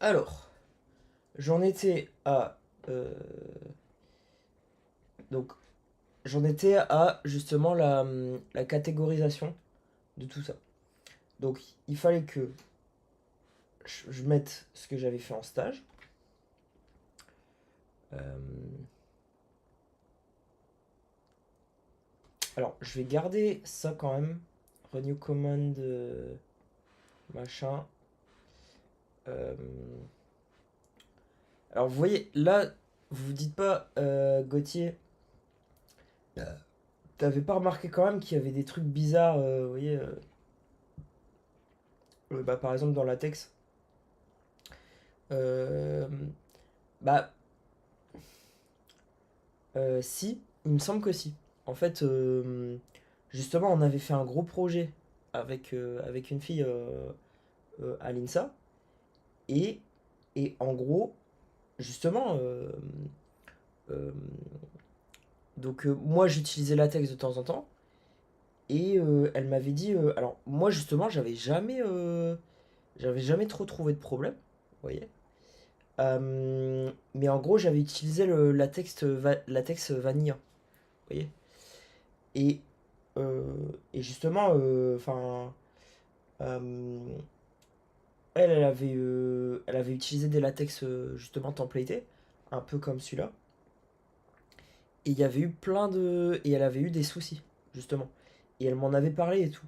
Alors, j'en étais à... euh, donc, j'en étais à justement la catégorisation de tout ça. Donc, il fallait que je mette ce que j'avais fait en stage. Euh, alors, je vais garder ça quand même. Renew command, machin. Euh, alors, vous voyez, là, vous vous dites pas, Gauthier, t'avais pas remarqué quand même qu'il y avait des trucs bizarres, vous voyez, bah, par exemple dans la texte. Euh, bah, si, il me semble que si. En fait, justement, on avait fait un gros projet avec une fille à l'INSA. Et, et en gros, justement, euh, moi j'utilisais latex de temps en temps. Et elle m'avait dit. Alors, moi justement, j'avais jamais trop trouvé de problème. Vous voyez. Mais en gros, j'avais utilisé le latex vanilla. Vous voyez. Et, euh, et justement, enfin, euh, elle avait utilisé des latex justement templatés, un peu comme celui-là. Et il y avait eu et elle avait eu des soucis, justement. Et elle m'en avait parlé et tout.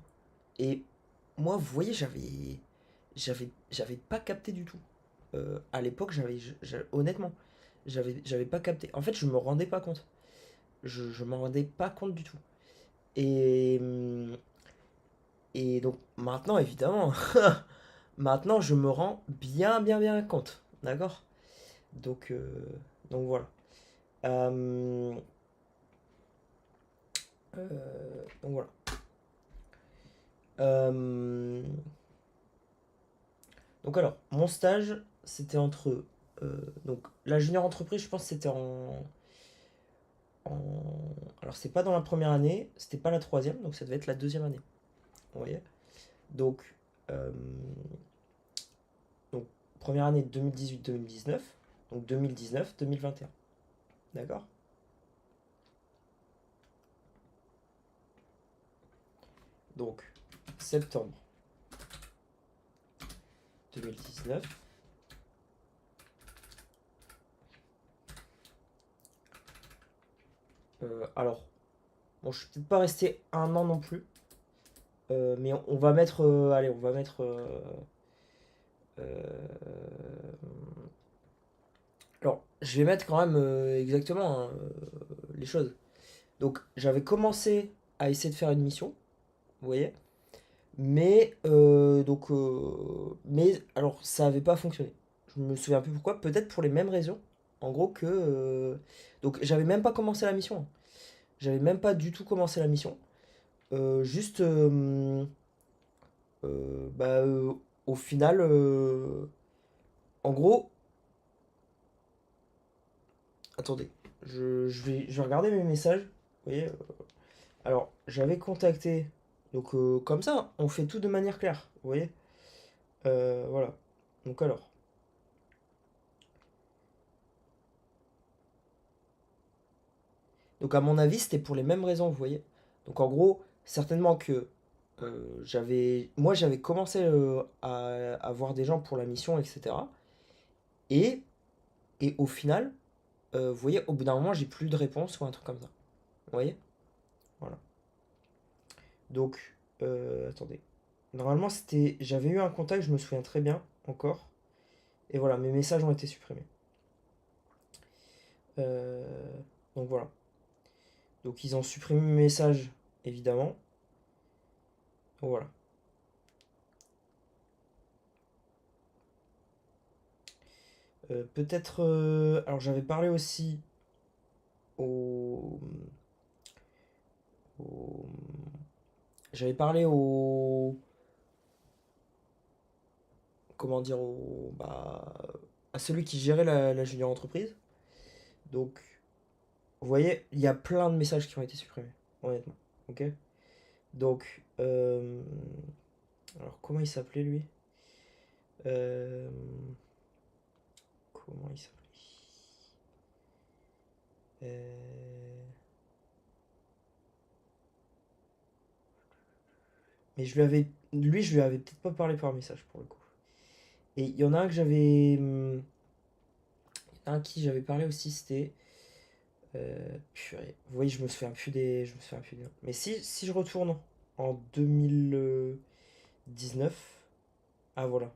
Et moi, vous voyez, j'avais pas capté du tout. À l'époque, honnêtement, j'avais pas capté. En fait, je me rendais pas compte. Je m'en rendais pas compte du tout. Et, et donc maintenant, évidemment, maintenant je me rends bien compte. D'accord. Donc, euh, donc voilà. Euh, donc voilà. Euh, donc alors, mon stage, c'était entre... donc la junior entreprise, je pense que c'était alors c'est pas dans la première année, c'était pas la troisième, donc ça devait être la deuxième année. Vous voyez. Donc, euh, donc première année 2018-2019, donc 2019-2021. D'accord. Donc, septembre 2019. Alors, bon, je suis peut-être pas resté un an non plus, mais on va mettre, allez, on va mettre, euh, alors, je vais mettre quand même exactement hein, les choses. Donc, j'avais commencé à essayer de faire une mission, vous voyez, mais alors ça avait pas fonctionné. Je me souviens plus pourquoi, peut-être pour les mêmes raisons. En gros que, donc, j'avais même pas commencé la mission, hein. J'avais même pas du tout commencé la mission. Juste, bah, au final, en gros, attendez, je vais regarder mes messages. Vous voyez, alors, j'avais contacté, donc comme ça, on fait tout de manière claire. Vous voyez. Voilà. Donc alors, donc à mon avis, c'était pour les mêmes raisons, vous voyez. Donc en gros, certainement que moi j'avais commencé à voir des gens pour la mission, etc. Et, et au final, vous voyez, au bout d'un moment, j'ai plus de réponse ou un truc comme ça. Vous voyez. Voilà. Donc, attendez. Normalement, j'avais eu un contact, je me souviens très bien encore. Et voilà, mes messages ont été supprimés. Euh, donc voilà. Donc ils ont supprimé mes messages, évidemment. Voilà. Peut-être. Alors j'avais parlé aussi au. au- J'avais parlé au. Comment dire à celui qui gérait la junior entreprise. Donc, vous voyez, il y a plein de messages qui ont été supprimés, honnêtement. Ok. Donc, alors comment il s'appelait lui? Euh, Comment il s'appelait? Euh, Mais je lui avais peut-être pas parlé par message pour le coup. Et il y en a un que j'avais. Un qui j'avais parlé aussi, c'était. Purée. Vous voyez, je me souviens plus des. Je me souviens plus des noms. Mais si je retourne en 2019. Ah voilà.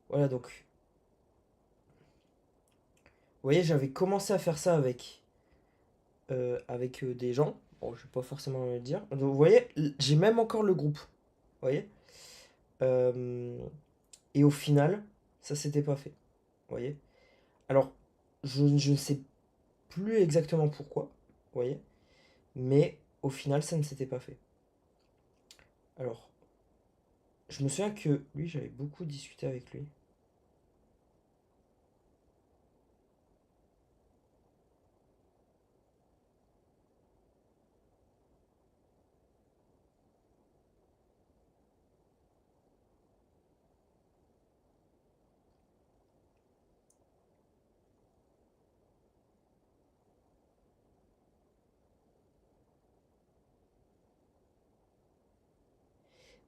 Voilà donc. Vous voyez, j'avais commencé à faire ça avec des gens. Bon, je vais pas forcément le dire. Donc, vous voyez, j'ai même encore le groupe. Vous voyez. Euh, et au final, ça s'était pas fait. Vous voyez. Alors, je ne sais plus exactement pourquoi. Vous voyez. Mais au final, ça ne s'était pas fait. Alors, je me souviens que lui, j'avais beaucoup discuté avec lui.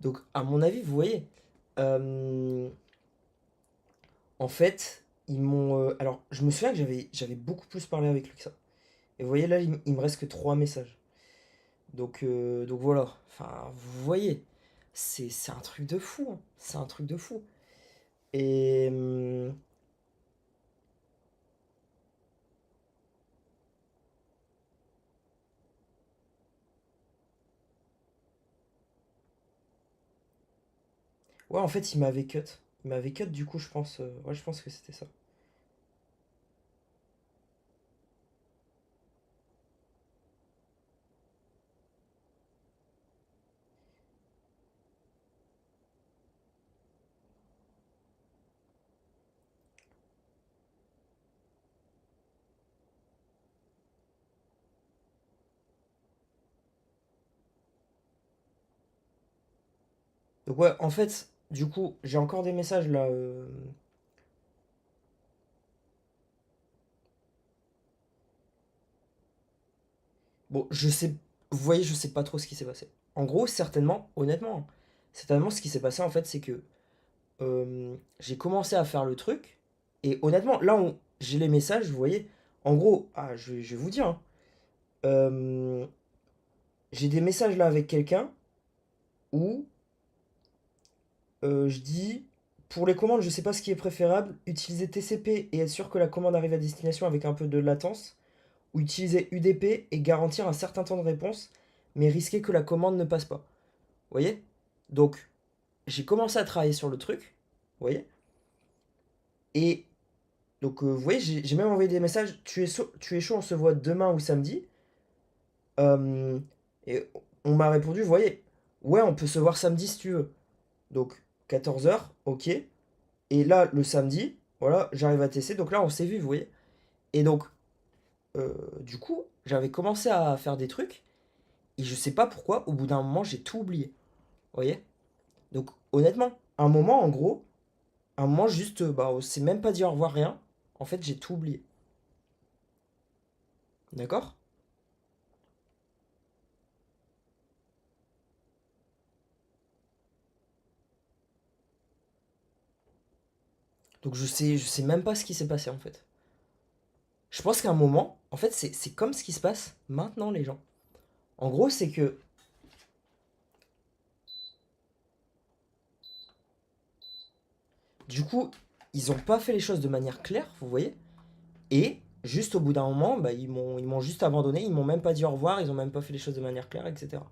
Donc, à mon avis, vous voyez, euh, en fait, ils m'ont. Alors, je me souviens que j'avais beaucoup plus parlé avec lui que ça. Et vous voyez, là, il me reste que 3 messages. Donc voilà. Enfin, vous voyez, c'est un truc de fou, hein. C'est un truc de fou. Et. Ouais, en fait, il m'avait cut. Il m'avait cut, du coup, je pense. Ouais, je pense que c'était ça. Donc, ouais, en fait, du coup, j'ai encore des messages là. Bon, je sais. Vous voyez, je sais pas trop ce qui s'est passé. En gros, certainement, honnêtement, certainement, ce qui s'est passé, en fait, c'est que j'ai commencé à faire le truc. Et honnêtement, là, j'ai les messages, vous voyez. En gros, ah, je vais vous dire, hein. Euh, j'ai des messages là avec quelqu'un où je dis, pour les commandes, je sais pas ce qui est préférable, utiliser TCP et être sûr que la commande arrive à destination avec un peu de latence, ou utiliser UDP et garantir un certain temps de réponse, mais risquer que la commande ne passe pas. Vous voyez. Donc, j'ai commencé à travailler sur le truc, vous voyez. Et donc, vous voyez, j'ai même envoyé des messages, tu es chaud, on se voit demain ou samedi. Euh, et on m'a répondu, vous voyez, ouais, on peut se voir samedi si tu veux. Donc, 14 h, ok. Et là, le samedi, voilà, j'arrive à tester. Donc là, on s'est vu, vous voyez. Et donc, du coup, j'avais commencé à faire des trucs. Et je sais pas pourquoi, au bout d'un moment, j'ai tout oublié. Vous voyez. Donc, honnêtement, un moment, en gros, un moment, juste, bah, on s'est même pas dit au revoir, rien. En fait, j'ai tout oublié. D'accord. Donc, je sais même pas ce qui s'est passé, en fait. Je pense qu'à un moment, en fait, c'est comme ce qui se passe maintenant, les gens. En gros, c'est que, du coup, ils ont pas fait les choses de manière claire, vous voyez. Et juste au bout d'un moment, bah, ils m'ont juste abandonné, ils m'ont même pas dit au revoir, ils ont même pas fait les choses de manière claire, etc.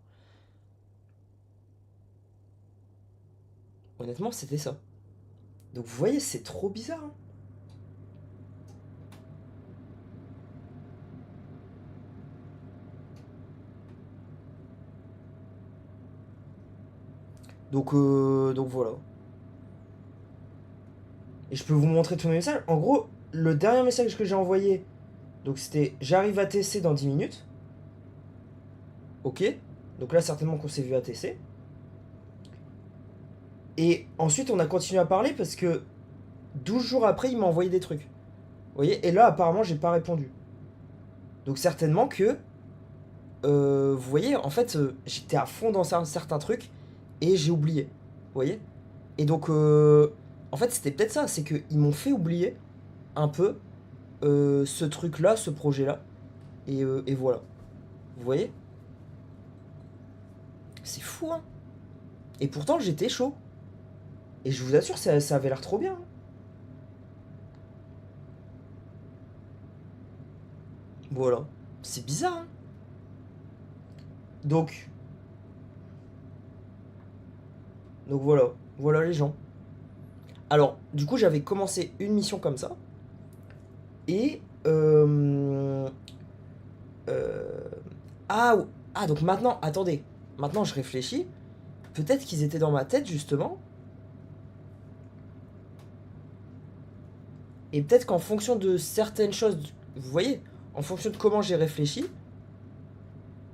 Honnêtement, c'était ça. Donc vous voyez, c'est trop bizarre, hein. Donc voilà. Et je peux vous montrer tous mes messages. En gros, le dernier message que j'ai envoyé, donc c'était j'arrive à TC dans 10 minutes. Ok. Donc là, certainement qu'on s'est vu à TC. Et ensuite, on a continué à parler parce que 12 jours après, il m'a envoyé des trucs. Vous voyez? Et là, apparemment, j'ai pas répondu. Donc, certainement que, vous voyez, en fait, j'étais à fond dans un certain truc et j'ai oublié. Vous voyez? Et donc, en fait, c'était peut-être ça, c'est qu'ils m'ont fait oublier un peu ce truc-là, ce projet-là. Et voilà. Vous voyez? C'est fou, hein? Et pourtant, j'étais chaud. Et je vous assure, ça avait l'air trop bien, hein. Voilà. C'est bizarre, hein? Donc, donc voilà. Voilà les gens. Alors, du coup, j'avais commencé une mission comme ça. Et... euh, ah, ah, donc maintenant, attendez. Maintenant, je réfléchis. Peut-être qu'ils étaient dans ma tête, justement. Et peut-être qu'en fonction de certaines choses, vous voyez, en fonction de comment j'ai réfléchi,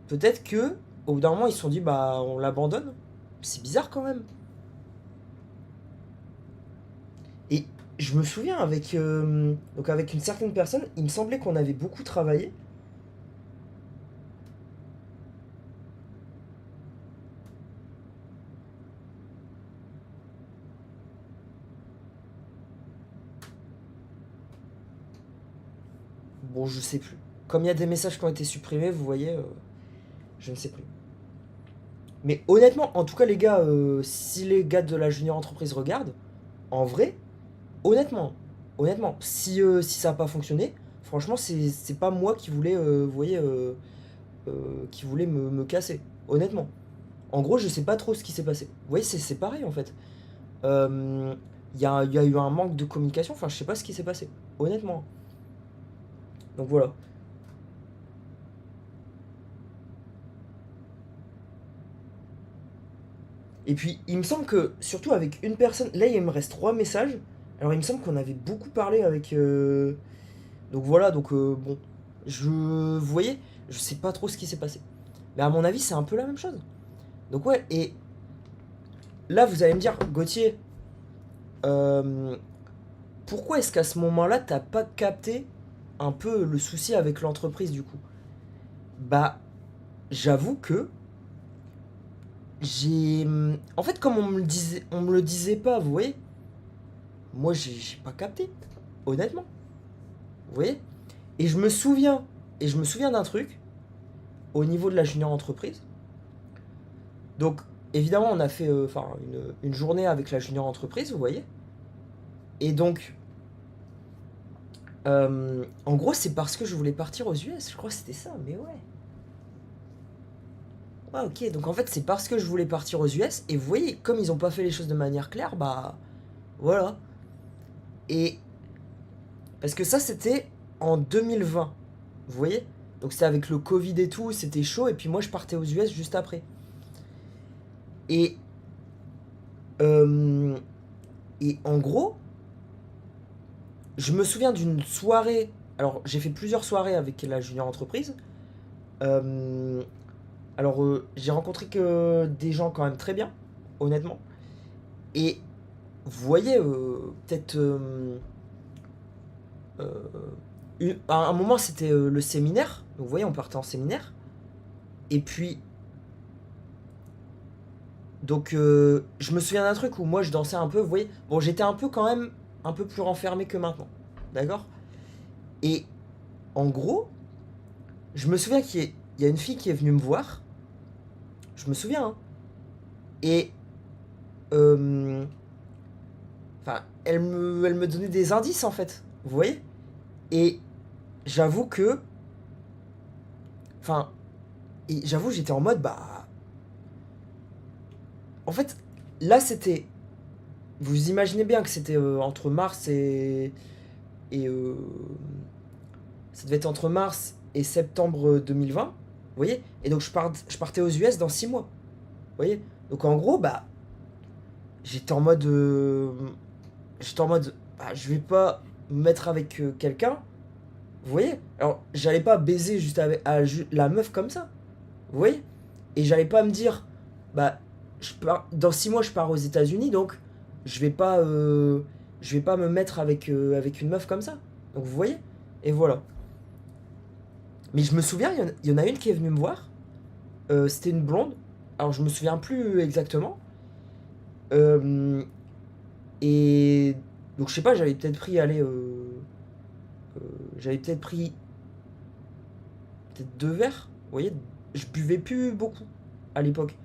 peut-être que au bout d'un moment ils se sont dit bah on l'abandonne. C'est bizarre quand même. Et je me souviens avec donc avec une certaine personne, il me semblait qu'on avait beaucoup travaillé. Bon, je sais plus. Comme il y a des messages qui ont été supprimés, vous voyez, je ne sais plus. Mais honnêtement, en tout cas les gars, si les gars de la junior entreprise regardent, en vrai, honnêtement, honnêtement, si ça n'a pas fonctionné, franchement, c'est pas moi qui voulais, vous voyez, qui voulait me casser. Honnêtement. En gros, je sais pas trop ce qui s'est passé. Vous voyez, c'est pareil en fait. Il y a eu un manque de communication, enfin, je sais pas ce qui s'est passé. Honnêtement. Donc voilà. Et puis, il me semble que, surtout avec une personne, là, il me reste 3 messages. Alors, il me semble qu'on avait beaucoup parlé avec. Donc voilà, donc bon. Vous voyez, je sais pas trop ce qui s'est passé. Mais à mon avis, c'est un peu la même chose. Donc ouais, et là, vous allez me dire, Gauthier, euh, pourquoi est-ce qu'à ce moment-là, t'as pas capté un peu le souci avec l'entreprise du coup? Bah, j'avoue que j'ai. En fait, comme on me le disait pas, vous voyez, moi j'ai pas capté, honnêtement. Vous voyez? Et je me souviens, et je me souviens d'un truc au niveau de la junior entreprise. Donc, évidemment, on a fait enfin une journée avec la junior entreprise, vous voyez. Et donc, en gros, c'est parce que je voulais partir aux US, je crois que c'était ça, mais ouais. Ouais, ok, donc en fait, c'est parce que je voulais partir aux US, et vous voyez, comme ils ont pas fait les choses de manière claire, bah. Voilà. Et. Parce que ça, c'était en 2020, vous voyez. Donc c'était avec le Covid et tout, c'était chaud, et puis moi, je partais aux US juste après. Et. euh, et en gros, je me souviens d'une soirée. Alors, j'ai fait plusieurs soirées avec la junior entreprise. Euh, alors, j'ai rencontré que des gens quand même très bien, honnêtement. Et vous voyez, peut-être. Euh, à un moment, c'était le séminaire. Donc, vous voyez, on partait en séminaire. Et puis, donc, je me souviens d'un truc où moi, je dansais un peu. Vous voyez, bon, j'étais un peu quand même un peu plus renfermé que maintenant. D'accord. Et en gros, je me souviens qu'il y a une fille qui est venue me voir. Je me souviens, hein. Et. euh, Enfin, elle me donnait des indices en fait. Vous voyez. Et j'avoue que. Enfin, et j'avoue, j'étais en mode, bah. En fait, là, c'était. Vous imaginez bien que c'était entre mars et. Et. Ça devait être entre mars et septembre 2020. Vous voyez. Et donc, je partais aux US dans 6 mois. Vous voyez. Donc, en gros, bah. J'étais en mode. J'étais en mode. Bah, je vais pas me mettre avec quelqu'un. Vous voyez. Alors, j'allais pas baiser juste avec la meuf comme ça. Vous voyez. Et j'allais pas me dire. Bah, dans 6 mois, je pars aux États-Unis, donc je vais pas, je vais pas me mettre avec une meuf comme ça. Donc vous voyez. Et voilà. Mais je me souviens, il y en a une qui est venue me voir. C'était une blonde. Alors je me souviens plus exactement. Euh, et donc je sais pas, j'avais peut-être pris, allez, j'avais peut-être pris peut-être 2 verres. Vous voyez, je buvais plus beaucoup à l'époque.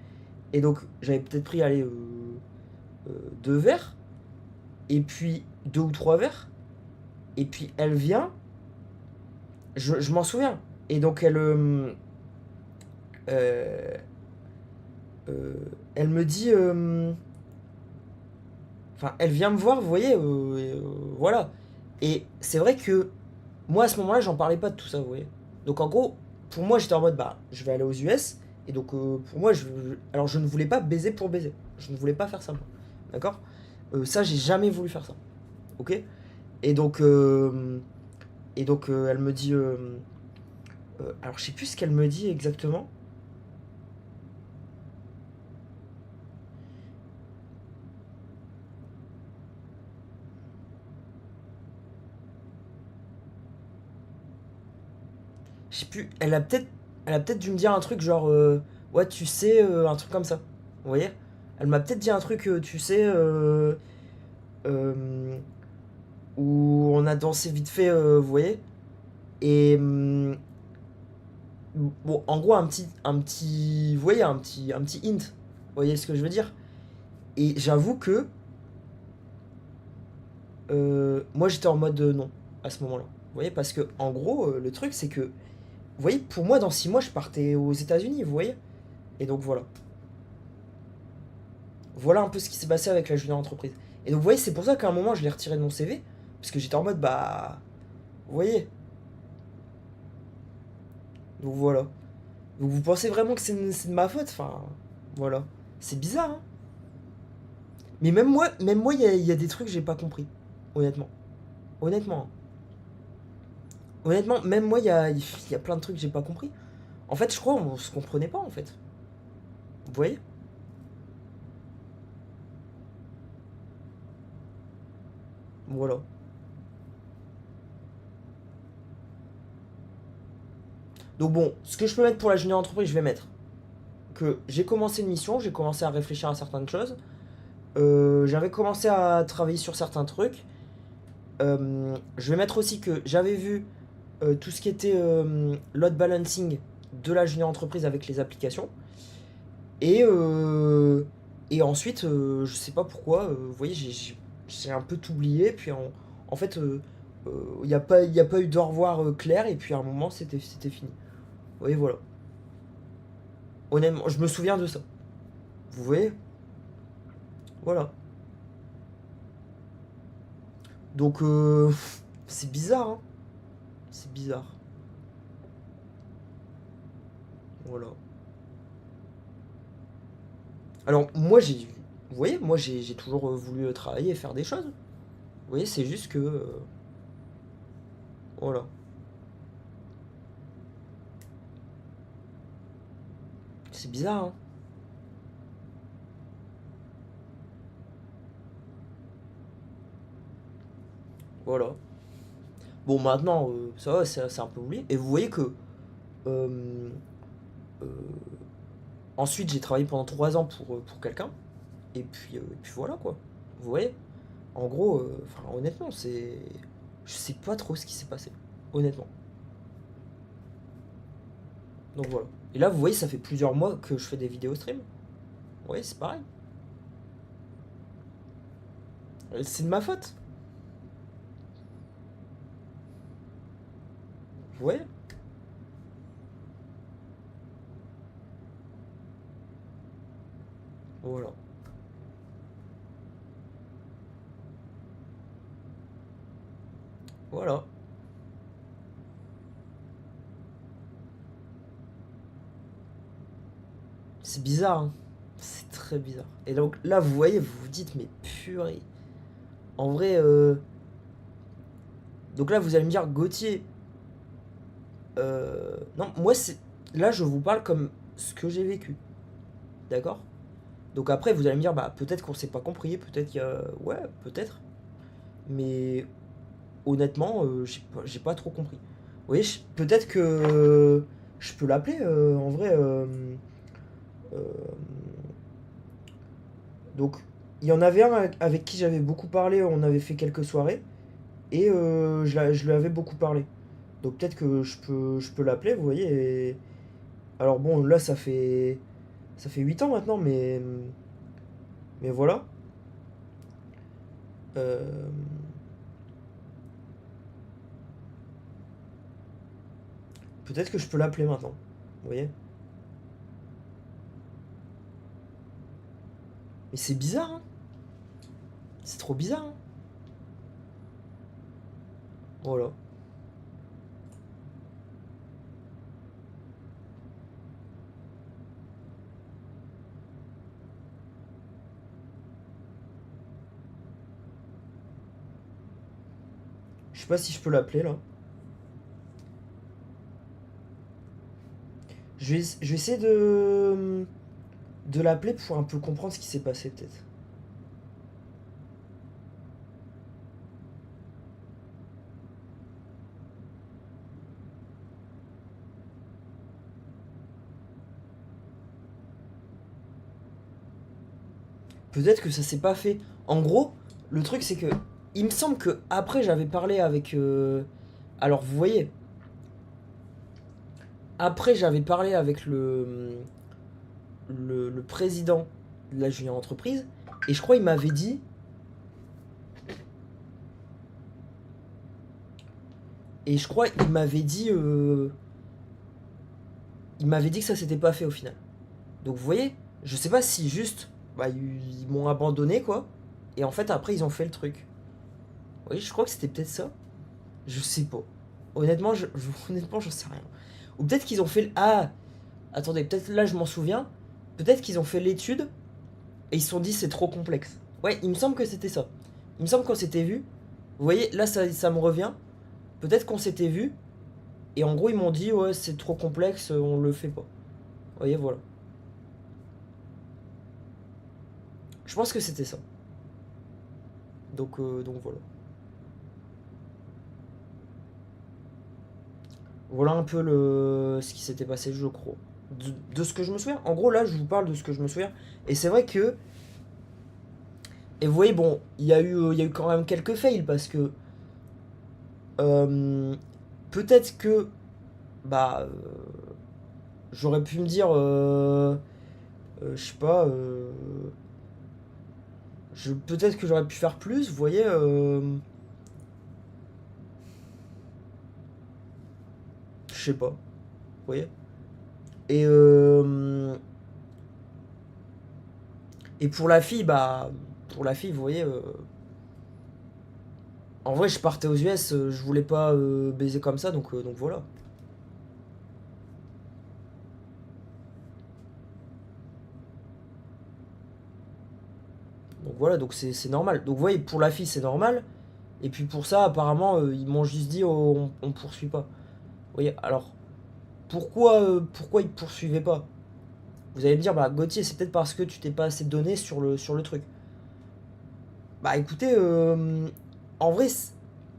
Et donc j'avais peut-être pris, allez, 2 verres. Et puis 2 ou 3 verres. Et puis elle vient, je m'en souviens. Et donc euh, euh, elle me dit, enfin, elle vient me voir, vous voyez, voilà. Et c'est vrai que moi à ce moment-là, j'en parlais pas de tout ça, vous voyez. Donc en gros, pour moi, j'étais en mode, bah, je vais aller aux US. Et donc pour moi, alors je ne voulais pas baiser pour baiser. Je ne voulais pas faire ça, moi. D'accord. Ça, j'ai jamais voulu faire ça. Ok. Et donc, elle me dit, alors je sais plus ce qu'elle me dit exactement. Je sais plus. Elle a peut-être dû me dire un truc genre, ouais, tu sais, un truc comme ça. Vous voyez. Elle m'a peut-être dit un truc, tu sais, euh, où on a dansé vite fait, vous voyez. Et bon, en gros, vous voyez, un petit hint. Vous voyez ce que je veux dire. Et j'avoue que moi, j'étais en mode non à ce moment-là. Vous voyez, parce que en gros, le truc, c'est que, vous voyez, pour moi, dans 6 mois, je partais aux États-Unis, vous voyez. Et donc voilà. Voilà un peu ce qui s'est passé avec la junior entreprise. Et donc vous voyez, c'est pour ça qu'à un moment, je l'ai retiré de mon CV. Parce que j'étais en mode, bah. Vous voyez. Donc voilà. Donc vous pensez vraiment que c'est de ma faute. Enfin, voilà. C'est bizarre, hein. Mais même moi, il y a des trucs que j'ai pas compris. Honnêtement. Honnêtement, hein. Honnêtement, même moi, il y a plein de trucs que j'ai pas compris. En fait, je crois on se comprenait pas, en fait. Vous voyez. Voilà. Donc bon, ce que je peux mettre pour la junior entreprise, je vais mettre que j'ai commencé une mission, j'ai commencé à réfléchir à certaines choses. J'avais commencé à travailler sur certains trucs. Je vais mettre aussi que j'avais vu tout ce qui était load balancing de la junior entreprise avec les applications. Et, et ensuite, je sais pas pourquoi, vous voyez, j'ai un peu tout oublié. Puis en fait, il y a pas eu d'au revoir clair. Et puis à un moment, c'était fini. Vous voyez, voilà. Honnêtement, je me souviens de ça. Vous voyez. Voilà. Donc, c'est bizarre, hein. C'est bizarre. Voilà. Alors, moi, vous voyez, moi, j'ai toujours voulu travailler et faire des choses. Vous voyez, c'est juste que. Voilà. C'est bizarre, hein. Voilà. Bon, maintenant, ça va, c'est un peu oublié. Et vous voyez que. euh, euh, ensuite, j'ai travaillé pendant 3 ans pour quelqu'un. Et puis voilà, quoi. Vous voyez. En gros, enfin, honnêtement, c'est. Je sais pas trop ce qui s'est passé. Honnêtement. Donc voilà. Et là, vous voyez, ça fait plusieurs mois que je fais des vidéos stream. Vous voyez, c'est pareil. C'est de ma faute. Vous voyez. Voilà. Voilà. C'est bizarre, hein. C'est très bizarre. Et donc là, vous voyez, vous vous dites, mais purée. En vrai, donc là, vous allez me dire, Gauthier, non, moi, c'est. Là, je vous parle comme ce que j'ai vécu. D'accord. Donc après, vous allez me dire, bah peut-être qu'on s'est pas compris, peut-être qu'il y a... Ouais, peut-être. Mais honnêtement, j'ai pas trop compris. Vous voyez, peut-être que je peux l'appeler, en vrai. Euh, donc, il y en avait un avec qui j'avais beaucoup parlé, on avait fait quelques soirées, et je lui avais beaucoup parlé. Donc peut-être que je peux l'appeler, vous voyez. Alors bon, là, ça fait 8 ans maintenant, mais voilà. Euh, Peut-être que je peux l'appeler maintenant, vous voyez. Mais c'est bizarre, hein. C'est trop bizarre, hein. Voilà. Je sais pas si je peux l'appeler là. Je vais essayer de l'appeler pour un peu comprendre ce qui s'est passé peut-être. Peut-être que ça s'est pas fait. En gros, le truc c'est que il me semble que après j'avais parlé avec. Alors vous voyez, après j'avais parlé avec le président de la junior entreprise et je crois il m'avait dit. Et je crois il m'avait dit que ça s'était pas fait au final. Donc vous voyez, je sais pas si juste bah, ils m'ont abandonné quoi. Et en fait après ils ont fait le truc. Oui, je crois que c'était peut-être ça. Je sais pas. Honnêtement, honnêtement, j'en sais rien. Ou peut-être qu'ils ont fait. Ah, attendez, peut-être là je m'en souviens. Peut-être qu'ils ont fait l'étude et ils se sont dit c'est trop complexe. Ouais, il me semble que c'était ça. Il me semble qu'on s'était vu. Vous voyez, là ça me revient. Peut-être qu'on s'était vu et en gros ils m'ont dit ouais c'est trop complexe, on le fait pas. Vous voyez, voilà. Je pense que c'était ça. Donc voilà. Voilà un peu ce qui s'était passé, je crois. De ce que je me souviens. En gros, là, je vous parle de ce que je me souviens. Et c'est vrai que. Et vous voyez, bon, il y a eu quand même quelques fails parce que. euh, Peut-être que. Bah. J'aurais pu me dire. Je sais pas. Peut-être que j'aurais pu faire plus, vous voyez. Je sais pas. Vous voyez. Et. Et pour la fille, bah. Pour la fille, vous voyez. En vrai, je partais aux US, je voulais pas baiser comme ça, donc voilà. Donc voilà, donc c'est normal. Donc vous voyez, pour la fille, c'est normal. Et puis pour ça, apparemment, ils m'ont juste dit, oh, on poursuit pas. Vous voyez, alors, pourquoi ils poursuivaient pas? Vous allez me dire, bah Gauthier, c'est peut-être parce que tu t'es pas assez donné sur le truc. Bah écoutez, en vrai,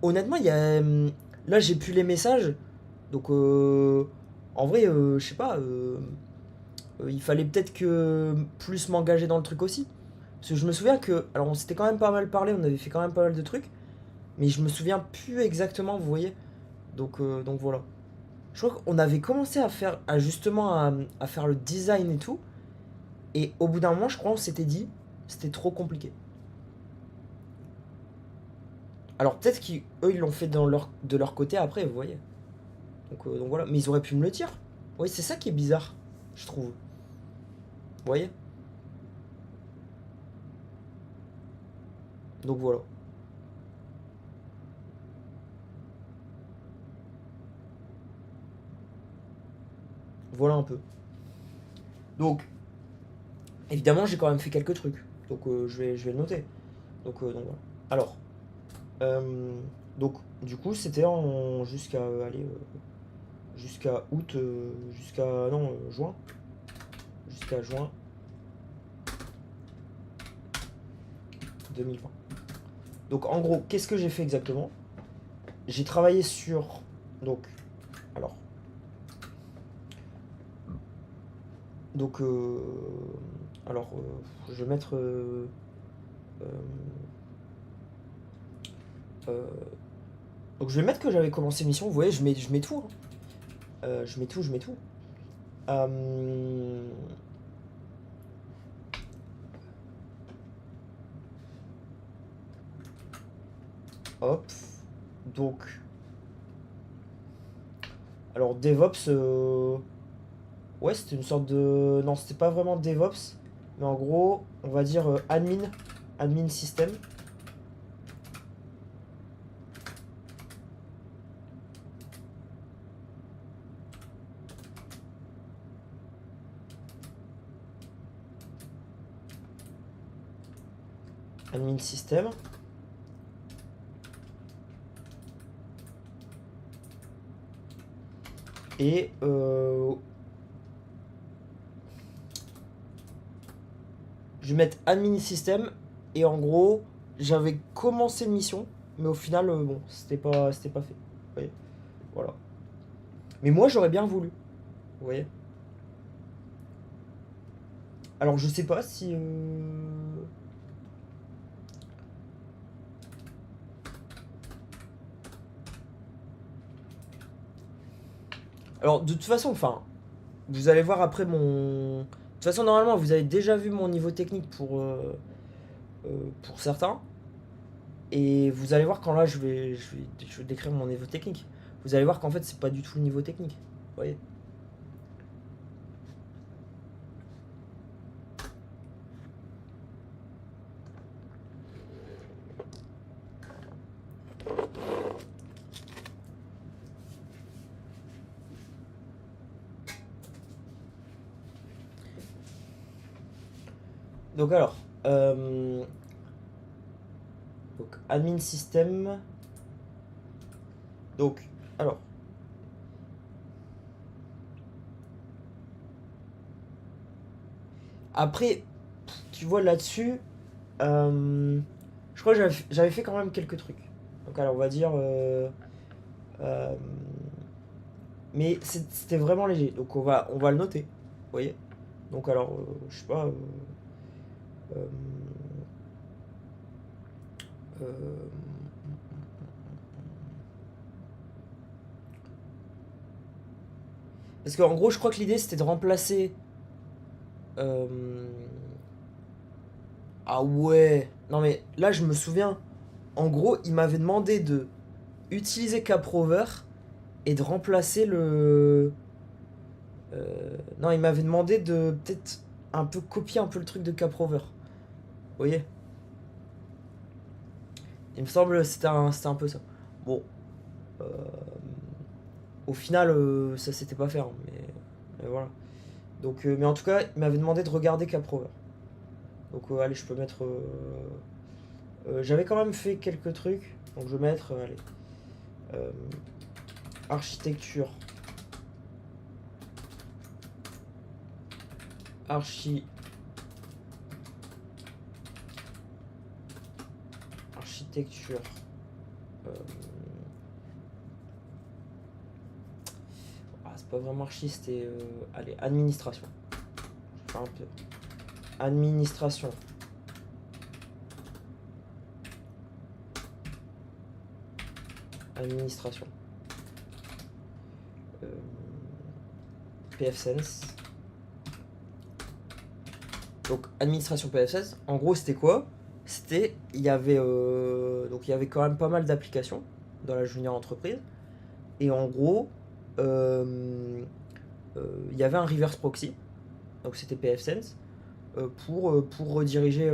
honnêtement, il y a. Là, j'ai plus les messages. Donc, en vrai, je sais pas. Il fallait peut-être que plus m'engager dans le truc aussi. Parce que je me souviens que. Alors, on s'était quand même pas mal parlé, on avait fait quand même pas mal de trucs. Mais je me souviens plus exactement, vous voyez. Donc voilà. Je crois qu'on avait commencé à faire. Justement, à faire le design et tout. Et au bout d'un moment, je crois, on s'était dit. C'était trop compliqué. Alors peut-être qu'eux, ils l'ont fait de leur côté après, vous voyez. Donc voilà. Mais ils auraient pu me le dire. Oui, c'est ça qui est bizarre, je trouve. Vous voyez. Donc voilà. Voilà un peu. Donc, évidemment, j'ai quand même fait quelques trucs. Donc je vais le noter. Donc voilà. Alors, euh, donc du coup, c'était en jusqu'à allez, jusqu'à août, jusqu'à non juin, jusqu'à juin. 2020. Donc en gros, qu'est-ce que j'ai fait exactement? J'ai travaillé sur... Donc, alors... Donc, je vais mettre... euh, euh, donc je vais mettre que j'avais commencé l'émission. Vous voyez, je mets tout. Hein. Je mets tout, je mets tout. Hop. Donc... Alors DevOps... Ouais, c'était une sorte de... Non, c'était pas vraiment DevOps. Mais en gros, on va dire admin système. Admin système. Et je vais mettre admin système. Et en gros, j'avais commencé une mission. Mais au final, bon, c'était pas fait. Vous voyez, voilà. Mais moi, j'aurais bien voulu. Vous voyez. Alors, je sais pas si... Alors, de toute façon, enfin... Vous allez voir après mon... De toute façon, normalement, vous avez déjà vu mon niveau technique pour certains. Et vous allez voir quand là, je vais décrire mon niveau technique. Vous allez voir qu'en fait, c'est pas du tout le niveau technique. Vous voyez. Donc alors, donc admin système. Donc, alors, après, tu vois là-dessus, je crois que j'avais fait quand même quelques trucs. Donc alors, on va dire, euh, mais c'était vraiment léger. Donc on va le noter. Vous voyez. Donc alors, je sais pas. Euh, euh, Parce qu'en gros, je crois que l'idée c'était de remplacer. euh, Ah ouais. Non mais là, je me souviens. En gros, il m'avait demandé de utiliser Caprover et de remplacer le. Non, il m'avait demandé de peut-être un peu copier un peu le truc de Caprover. Vous voyez. Il me semble que c'était un peu ça. Bon. euh, Au final, ça s'était pas fait. Hein, mais voilà. Donc, mais en tout cas, il m'avait demandé de regarder Caprover. Donc, allez, je peux mettre. J'avais quand même fait quelques trucs. Donc, je vais mettre. Allez. euh, architecture. Architecture. euh, c'est pas vraiment archi, c'était. Allez, administration. Je vais faire un peu. Administration. Administration. PFSense. Donc administration PFSense, en gros c'était quoi? C'était, donc il y avait quand même pas mal d'applications dans la junior entreprise. Et en gros, il y avait un reverse proxy, donc c'était PFSense, pour rediriger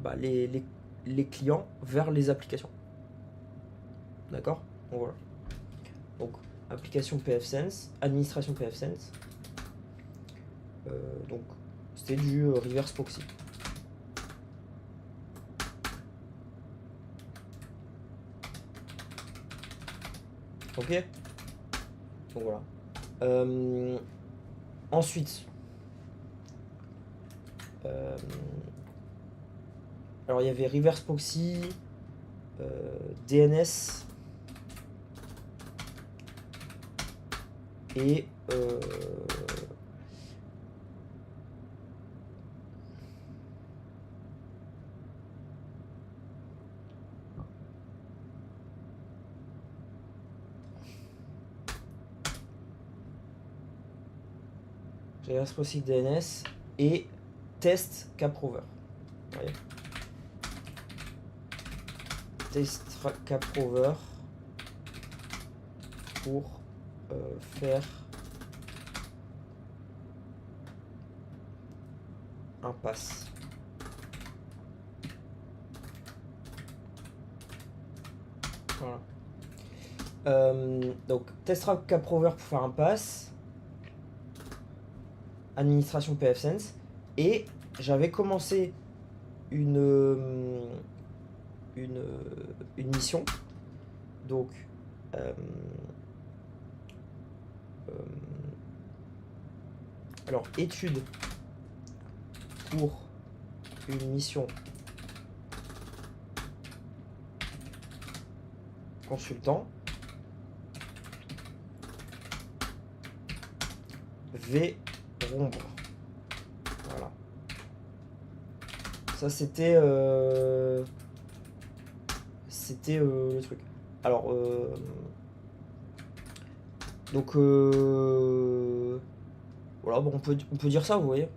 bah, les clients vers les applications. D'accord. Donc voilà. Donc application PFSense, administration PFSense. Donc c'était du reverse proxy. Ok. Donc voilà. Ensuite, Alors il y avait reverse proxy, DNS et reverse proxy DNS et test caprover. Voyez. Test caprover pour faire un pass. Voilà. Donc test caprover pour faire un pass. Administration pfSense. Et j'avais commencé une mission. Donc alors étude pour une mission consultant Vrombre. Voilà. Ça c'était le truc. Alors donc voilà, bon, on peut dire ça, vous voyez.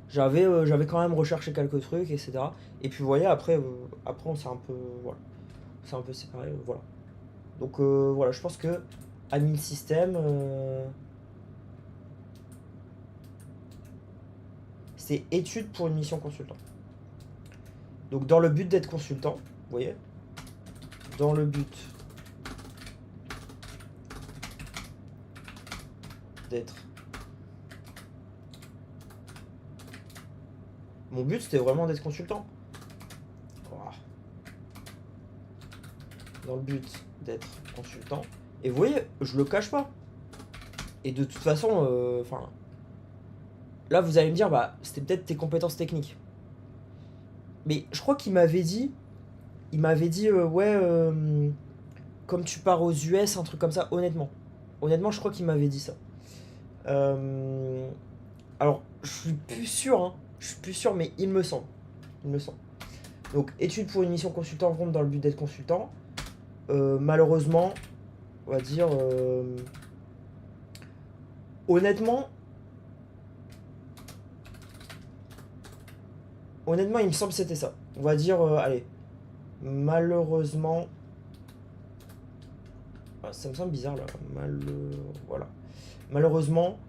J'avais quand même recherché quelques trucs, etc. Et puis vous voyez, après on s'est un peu, voilà, c'est un peu séparé, voilà. Donc voilà, je pense que admin système, c'est étude pour une mission consultant. Donc dans le but d'être consultant, vous voyez, dans le but d'être... Mon but c'était vraiment d'être consultant. Voilà. Dans le but d'être consultant. Et vous voyez, je le cache pas. Et de toute façon, enfin... là vous allez me dire, bah c'était peut-être tes compétences techniques. Mais je crois qu'il m'avait dit... ouais, comme tu pars aux US, un truc comme ça, honnêtement. Honnêtement, je crois qu'il m'avait dit ça. Alors, je suis plus sûr, hein. Je suis plus sûr, mais il me semble. Il me semble. Donc, étude pour une mission consultant Vrombre dans le but d'être consultant. Malheureusement, on va dire... honnêtement, il me semble que c'était ça. On va dire, allez, malheureusement... ah, ça me semble bizarre là. Voilà. Malheureusement,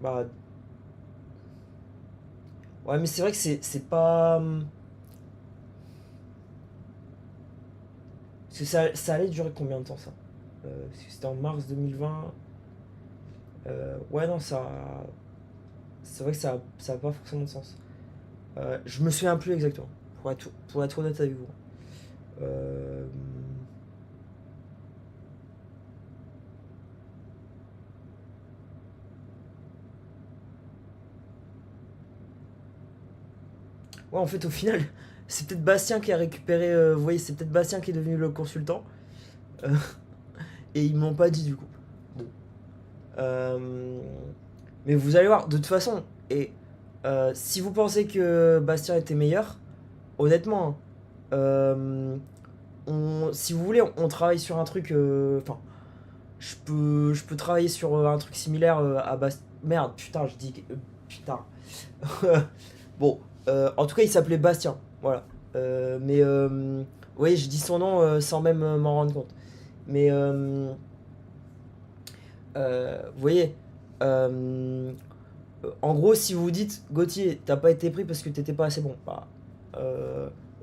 bah... ouais, mais c'est vrai que c'est pas... parce que ça allait durer combien de temps ça? Parce que c'était en mars 2020. Ouais, non, ça... c'est vrai que ça a pas forcément de sens. Je me souviens plus exactement, pour être honnête avec vous. Ouais, en fait, au final, c'est peut-être Bastien qui a récupéré. Vous voyez, c'est peut-être Bastien qui est devenu le consultant. Et ils m'ont pas dit du coup. Bon. Mais vous allez voir, de toute façon, et si vous pensez que Bastien était meilleur, honnêtement, si vous voulez, on travaille sur un truc. Enfin, je peux travailler sur un truc similaire à Bastien. Merde, putain, je dis. Putain. Bon, en tout cas, il s'appelait Bastien. Voilà. Mais, vous voyez, je dis son nom sans même m'en rendre compte. Mais, vous voyez, en gros, si vous dites, Gauthier, t'as pas été pris parce que t'étais pas assez bon, bah,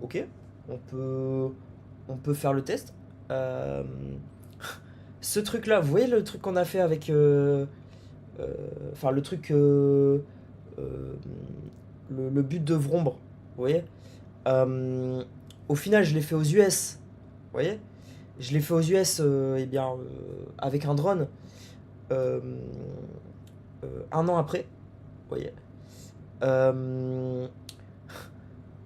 ok, on peut faire le test. Ce truc-là, vous voyez le truc qu'on a fait avec, enfin le truc, le but de Vrombre, vous voyez. Au final, je l'ai fait aux US, vous voyez. Je l'ai fait aux US, eh bien, avec un drone, un an après, vous voyez. Euh,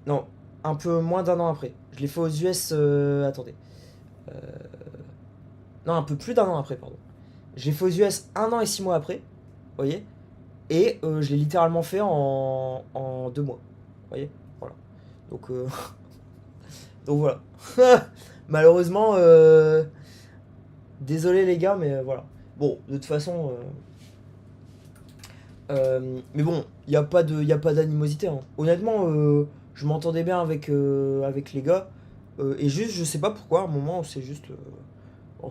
Non, un peu moins d'un an après. Je l'ai fait aux US. Attendez. Euh, Non, un peu plus d'un an après, pardon. Je l'ai fait aux US un an et 6 mois après. Vous voyez. Et je l'ai littéralement fait en 2 mois. Vous voyez. Voilà. Donc, donc voilà. Malheureusement, désolé les gars, mais voilà. Bon, de toute façon. Mais bon, y a pas d'animosité, hein. Honnêtement, je m'entendais bien avec les gars. Et juste, je sais pas pourquoi, à un moment, on s'est juste. Euh,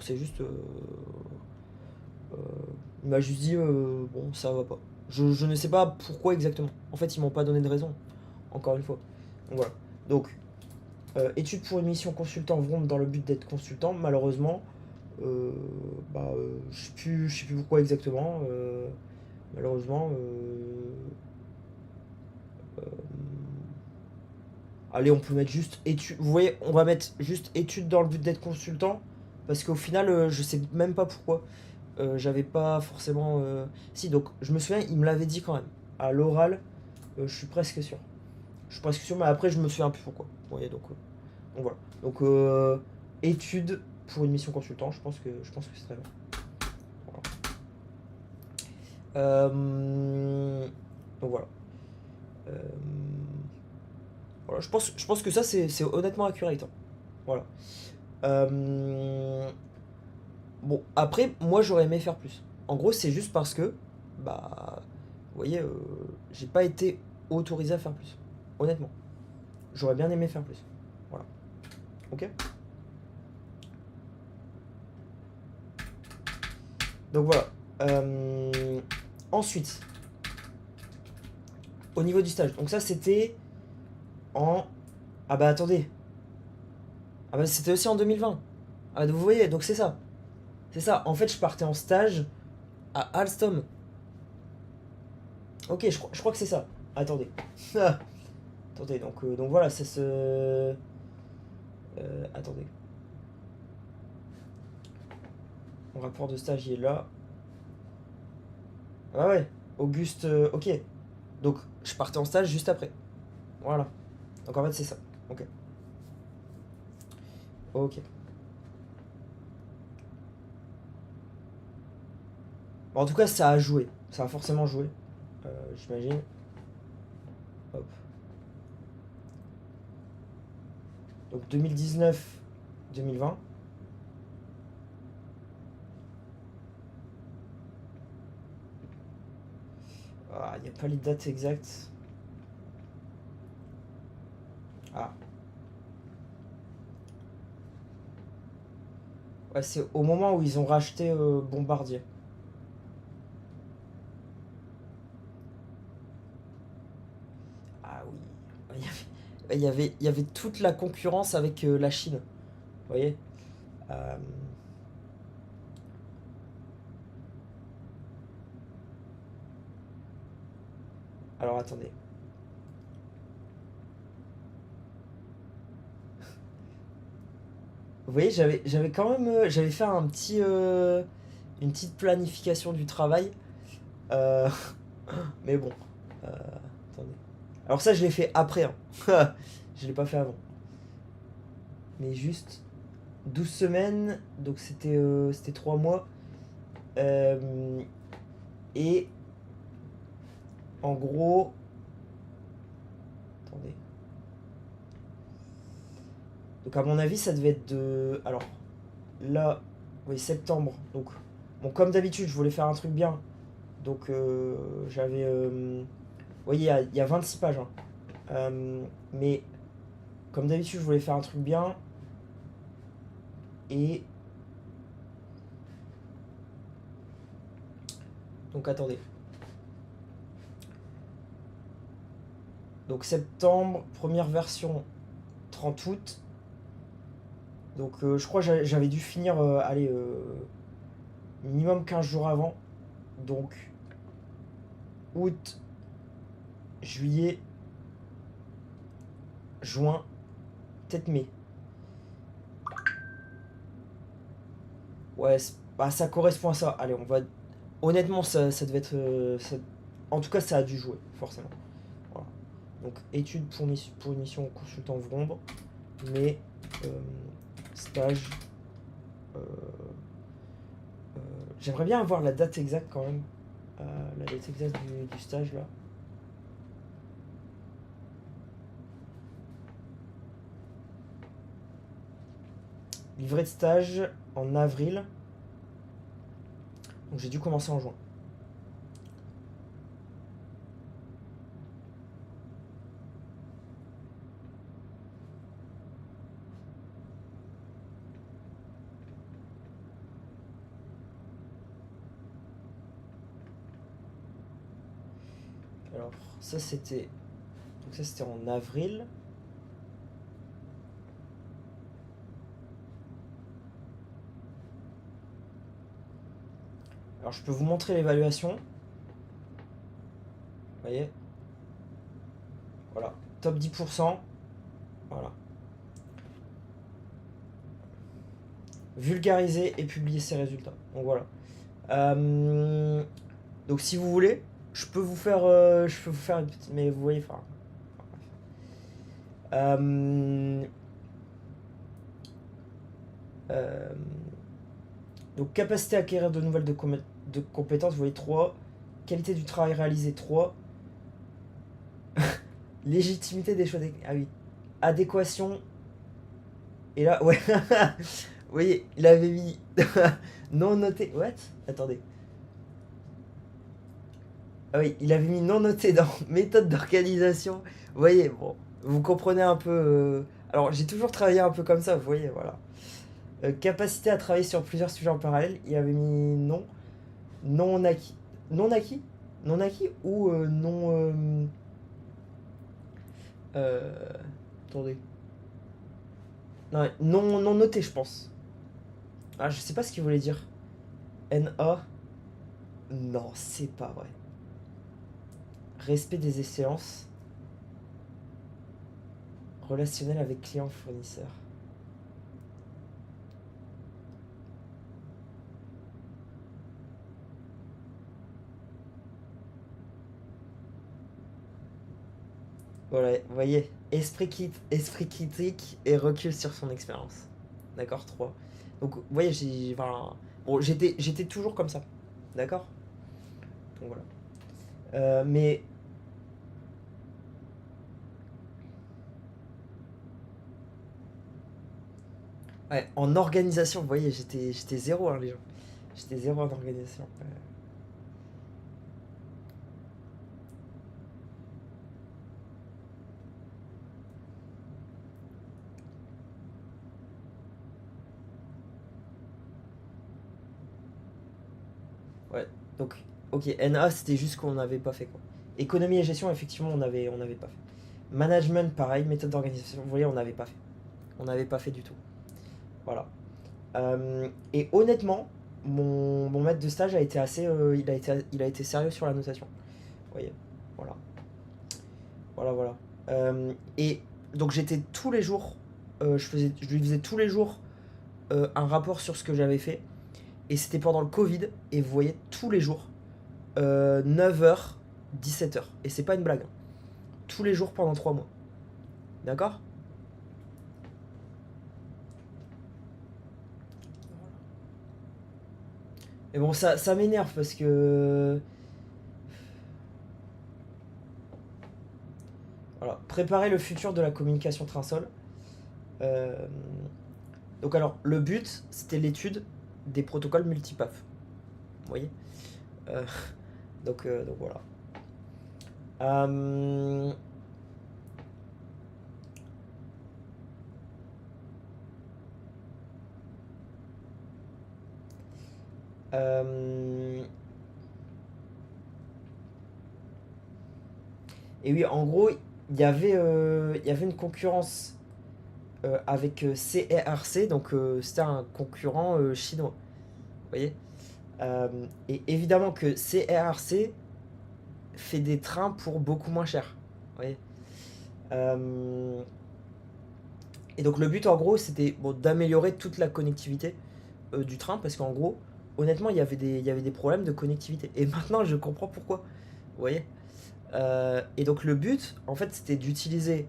il m'a juste dit, bon, ça va pas. Je ne sais pas pourquoi exactement. En fait, ils m'ont pas donné de raison, encore une fois. Donc voilà. Donc, études pour une mission consultant vroom dans le but d'être consultant, malheureusement, je sais plus pourquoi exactement. Malheureusement, allez, on peut mettre juste études. Vous voyez, on va mettre juste études dans le but d'être consultant. Parce qu'au final, je sais même pas pourquoi. J'avais pas forcément. Si, donc je me souviens, il me l'avait dit quand même. À l'oral, je suis presque sûr. Je suis presque sûr, mais après, je me souviens plus pourquoi. Vous voyez, donc voilà. Donc, études pour une mission consultant, je pense que c'est très bien. Voilà. Donc voilà. Euh, voilà, je pense que ça, c'est honnêtement accurate, hein. Voilà. Euh, Bon, après, moi j'aurais aimé faire plus. En gros, c'est juste parce que, bah, vous voyez, j'ai pas été autorisé à faire plus. Honnêtement. J'aurais bien aimé faire plus. Voilà. Ok. Donc voilà. Euh, Ensuite, au niveau du stage. Donc ça, c'était en. Ah bah attendez. Ah bah c'était aussi en 2020. Ah, vous voyez, donc c'est ça. C'est ça. En fait, je partais en stage à Alstom. Ok, je crois que c'est ça. Attendez. Attendez, donc voilà, c'est ce. Attendez. Mon rapport de stage, il est là. Ah ouais, Auguste, ok. Donc, je partais en stage juste après. Voilà. Donc, en fait, c'est ça. Ok. Ok. Bon, en tout cas, ça a joué. Ça a forcément joué. J'imagine. Hop. Donc, 2019, 2020. Ah, il n'y a pas les dates exactes. Ah. Ouais, c'est au moment où ils ont racheté Bombardier. Ah oui. Il y avait toute la concurrence avec la Chine. Vous voyez. Euh, alors, attendez. Vous voyez, j'avais quand même. J'avais fait une petite planification du travail. Euh, mais bon. Attendez. Alors, ça, je l'ai fait après, hein. Je l'ai pas fait avant. Mais juste 12 semaines. Donc, c'était 3 mois. Euh, et en gros. Attendez. Donc, à mon avis, ça devait être de. Alors, là. Oui, septembre. Donc, bon, comme d'habitude, je voulais faire un truc bien. Donc, j'avais. Vous voyez, il y a 26 pages, hein. Mais comme d'habitude, je voulais faire un truc bien. Et donc attendez. Donc septembre, première version 30 août. Donc je crois que j'avais dû finir, allez, minimum 15 jours avant. Donc août, juillet, juin, peut-être mai. Ouais, bah, ça correspond à ça. Allez, on va. Honnêtement, ça devait être. En tout cas, ça a dû jouer, forcément. Donc études pour une mission consultant Vrombre, mais stage. J'aimerais bien avoir la date exacte quand même. La date exacte du stage là. Livret de stage en avril. Donc j'ai dû commencer en juin. Alors ça c'était. Donc ça c'était en avril. Alors je peux vous montrer l'évaluation. Vous voyez. Voilà. Top 10%. Voilà. Vulgariser et publier ses résultats. Donc voilà. Donc si vous voulez, je peux vous faire une petite. Mais vous voyez, enfin. Donc capacité à acquérir de nouvelles de compétences, vous voyez 3. Qualité du travail réalisé 3. Légitimité des choix ah oui. Adéquation. Et là, ouais. Vous voyez, il avait mis non noté. What? Attendez. Ah oui, il avait mis non noté dans méthode d'organisation. Vous voyez, bon, vous comprenez un peu. Alors, j'ai toujours travaillé un peu comme ça, vous voyez, voilà. Capacité à travailler sur plusieurs sujets en parallèle, il avait mis non. Non acquis. Non acquis? Non acquis ou non. Attendez. Non, non noté, je pense. Ah, je sais pas ce qu'il voulait dire. NA. Non, c'est pas vrai. Respect des échéances. Relationnel avec client fournisseur. Voilà, vous voyez, esprit critique et recul sur son expérience. D'accord, 3. Donc, vous voyez, bon, j'étais toujours comme ça. D'accord. Donc voilà. Mais. Ouais, en organisation, vous voyez, j'étais zéro, hein, les gens. J'étais zéro en organisation. Ouais, donc, ok, NA, c'était juste qu'on n'avait pas fait, quoi. Économie et gestion, effectivement, on n'avait pas fait. Management, pareil, méthode d'organisation, vous voyez, on n'avait pas fait. On n'avait pas fait du tout. Voilà. Et honnêtement, mon maître de stage a été assez. Il a été sérieux sur la notation. Vous voyez. Voilà. Voilà, voilà. Et donc j'étais tous les jours. Je lui faisais tous les jours un rapport sur ce que j'avais fait. Et c'était pendant le Covid. Et vous voyez, tous les jours. 9h, 17h. Et c'est pas une blague. Tous les jours pendant 3 mois. D'accord. Et bon, ça m'énerve parce que. Voilà. Préparer le futur de la communication Trinsol. Euh, donc alors, le but, c'était l'étude des protocoles multipaf. Vous voyez. Euh, donc voilà. Euh, euh, et oui, en gros, il y avait une concurrence avec CRC, donc c'était un concurrent chinois. Vous voyez. Et évidemment que CRC fait des trains pour beaucoup moins cher. Vous voyez. Et donc le but en gros c'était bon, d'améliorer toute la connectivité du train parce qu'en gros honnêtement il y avait des problèmes de connectivité. Et maintenant je comprends pourquoi. Vous voyez. Et donc le but, en fait, c'était d'utiliser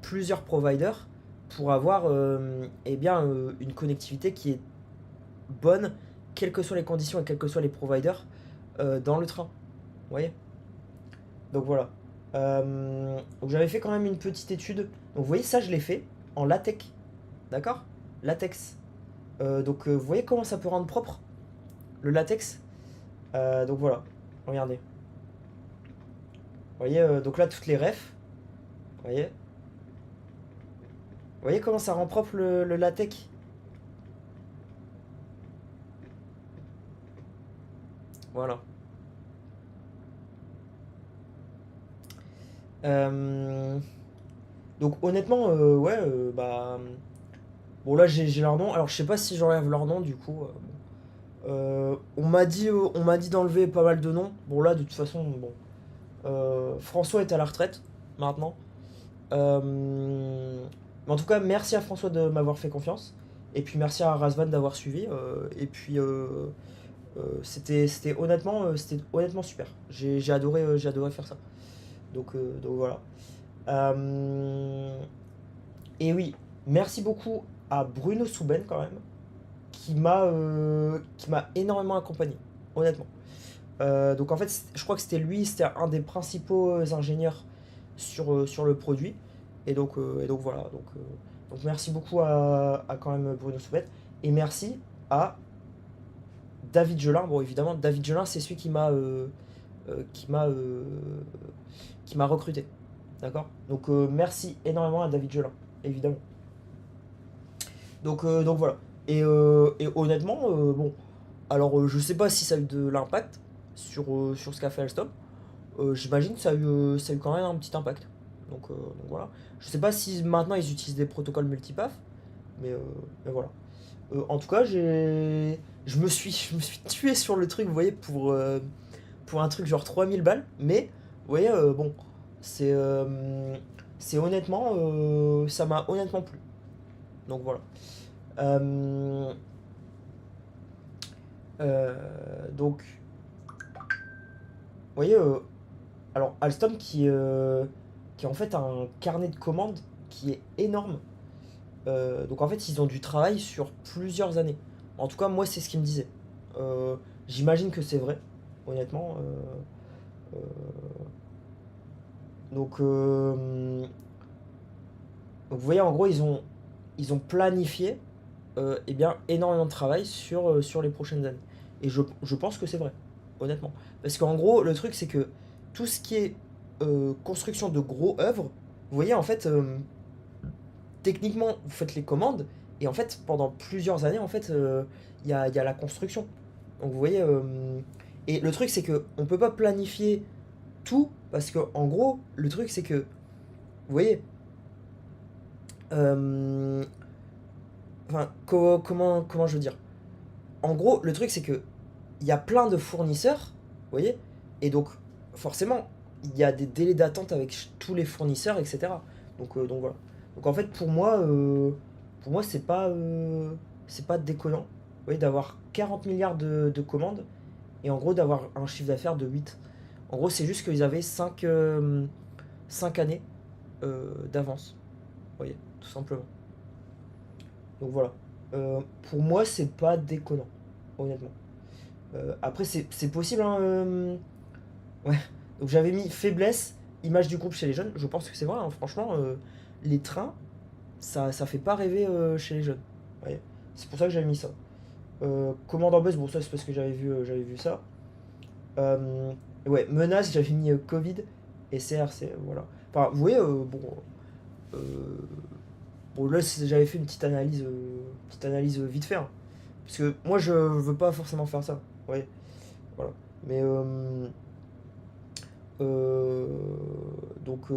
plusieurs providers pour avoir eh bien, une connectivité qui est bonne, quelles que soient les conditions et quels que soient les providers dans le train. Vous voyez? Donc voilà. Donc j'avais fait quand même une petite étude. Donc vous voyez, ça, je l'ai fait en latex. D'accord? Latex. Donc vous voyez comment ça peut rendre propre le latex. Donc voilà. Regardez. Vous voyez, donc là, toutes les refs. Vous voyez? Vous voyez comment ça rend propre le latex? Voilà. Euh, donc honnêtement, ouais, bah... Bon là j'ai leur nom, alors je sais pas si j'enlève leur nom du coup. On m'a dit d'enlever pas mal de noms. Bon là de toute façon, bon. François est à la retraite maintenant. Mais en tout cas, merci à François de m'avoir fait confiance. Et puis merci à Razvan d'avoir suivi. Et puis c'était honnêtement super. J'ai adoré faire ça. Donc voilà. Euh, et oui, merci beaucoup à Bruno Souben quand même, qui m'a énormément accompagné, honnêtement. Donc en fait, je crois que c'était lui, c'était un des principaux ingénieurs sur le produit. Et donc voilà. Donc merci beaucoup à quand même Bruno Soubet. Et merci à David Gelin. Bon évidemment, David Gelin, c'est celui euh, qui m'a euh, qui m'a recruté. D'accord. Donc merci énormément à David Gelin, évidemment. Donc voilà. Et honnêtement, bon, alors je sais pas si ça a eu de l'impact sur ce qu'a fait Alstom. J'imagine que ça a eu quand même un petit impact. Donc voilà. Je sais pas si maintenant ils utilisent des protocoles multipath, mais, mais voilà. En tout cas, je me suis tué sur le truc, vous voyez, pour un truc genre 3000 balles. Mais, vous voyez, bon, c'est c'est honnêtement, ça m'a honnêtement plu. Donc voilà. Euh, donc, vous voyez, alors Alstom qui est en fait un carnet de commandes qui est énorme. Donc en fait, ils ont du travail sur plusieurs années. En tout cas, moi, c'est ce qu'ils me disaient. J'imagine que c'est vrai, honnêtement. Euh, donc, vous voyez, en gros, ils ont planifié eh bien, énormément de travail sur les prochaines années. Et je pense que c'est vrai, honnêtement. Parce qu'en gros, le truc, c'est que tout ce qui est construction de gros œuvres, vous voyez, en fait, techniquement, vous faites les commandes, et en fait, pendant plusieurs années, en fait, il y a la construction. Donc, vous voyez, et le truc, c'est que on peut pas planifier tout, parce que, en gros, le truc, c'est que, vous voyez, euh, enfin, comment je veux dire? En gros, le truc, c'est que il y a plein de fournisseurs, vous voyez, et donc forcément, il y a des délais d'attente avec tous les fournisseurs, etc. Donc voilà. Donc en fait, pour moi c'est pas déconnant, vous voyez, d'avoir 40 milliards de commandes et en gros d'avoir un chiffre d'affaires de 8. En gros, c'est juste qu'ils avaient 5 années d'avance, vous voyez, tout simplement. Donc voilà. Pour moi, c'est pas déconnant, honnêtement. Après, c'est possible, hein, ouais. Donc j'avais mis faiblesse, image du groupe chez les jeunes. Je pense que c'est vrai, hein, franchement, les trains, ça fait pas rêver chez les jeunes. Ouais. C'est pour ça que j'avais mis ça. Commande en buzz, bon, ça c'est parce que j'avais vu ça. Euh, ouais, menace, j'avais mis Covid et CRC, voilà. Enfin, vous voyez, bon. euh, bon, là, j'avais fait une petite analyse vite fait, hein. Parce que moi, je veux pas forcément faire ça. Ouais, voilà. Mais euh, donc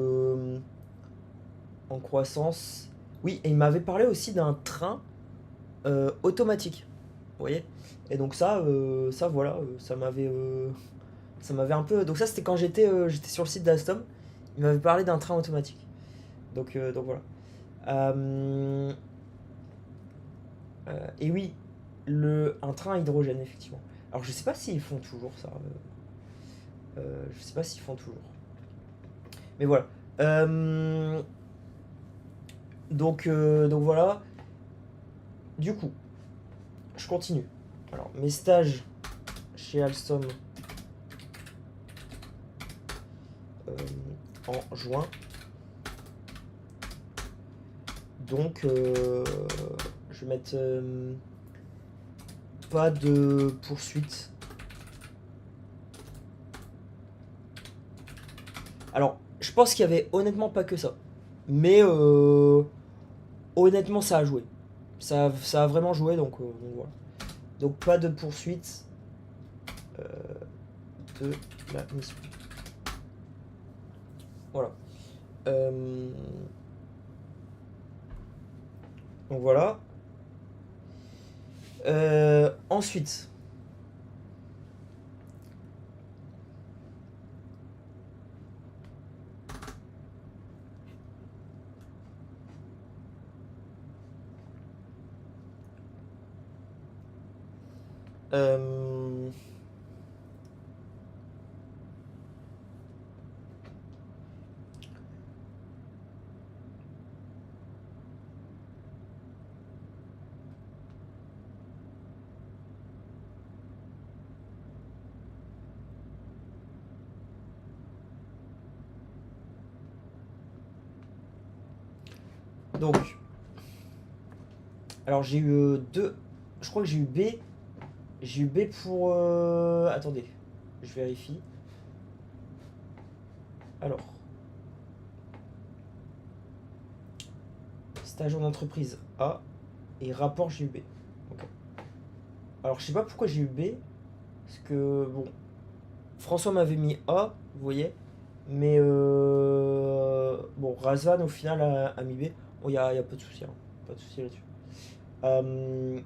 en croissance. Oui, et il m'avait parlé aussi d'un train automatique. Vous voyez? Et donc ça voilà, ça m'avait un peu. Donc ça c'était quand j'étais sur le site d'Alstom. Il m'avait parlé d'un train automatique. Donc voilà. Euh, et oui, un train à hydrogène effectivement. Alors je sais pas s'ils font toujours ça. Je sais pas s'ils font toujours. Mais voilà. Euh, donc voilà. Du coup, je continue. Alors, mes stages chez Alstom euh, en juin. Donc, je vais mettre pas de poursuite. Alors, je pense qu'il y avait honnêtement pas que ça. Mais honnêtement, ça a joué. Ça a vraiment joué, donc voilà. Donc, pas de poursuite euh, de la mission. Voilà. Euh, donc voilà. Ensuite, euh, donc, alors j'ai eu deux. Je crois que j'ai eu B. J'ai eu B pour. Attendez, je vérifie. Alors, stage en entreprise A et rapport j'ai eu B. Ok. Alors, je sais pas pourquoi j'ai eu B. Parce que, bon, François m'avait mis A, vous voyez. Mais, bon, Razvan au final a mis B. Bon, y a pas de souci, hein. Pas de souci là-dessus. Euh,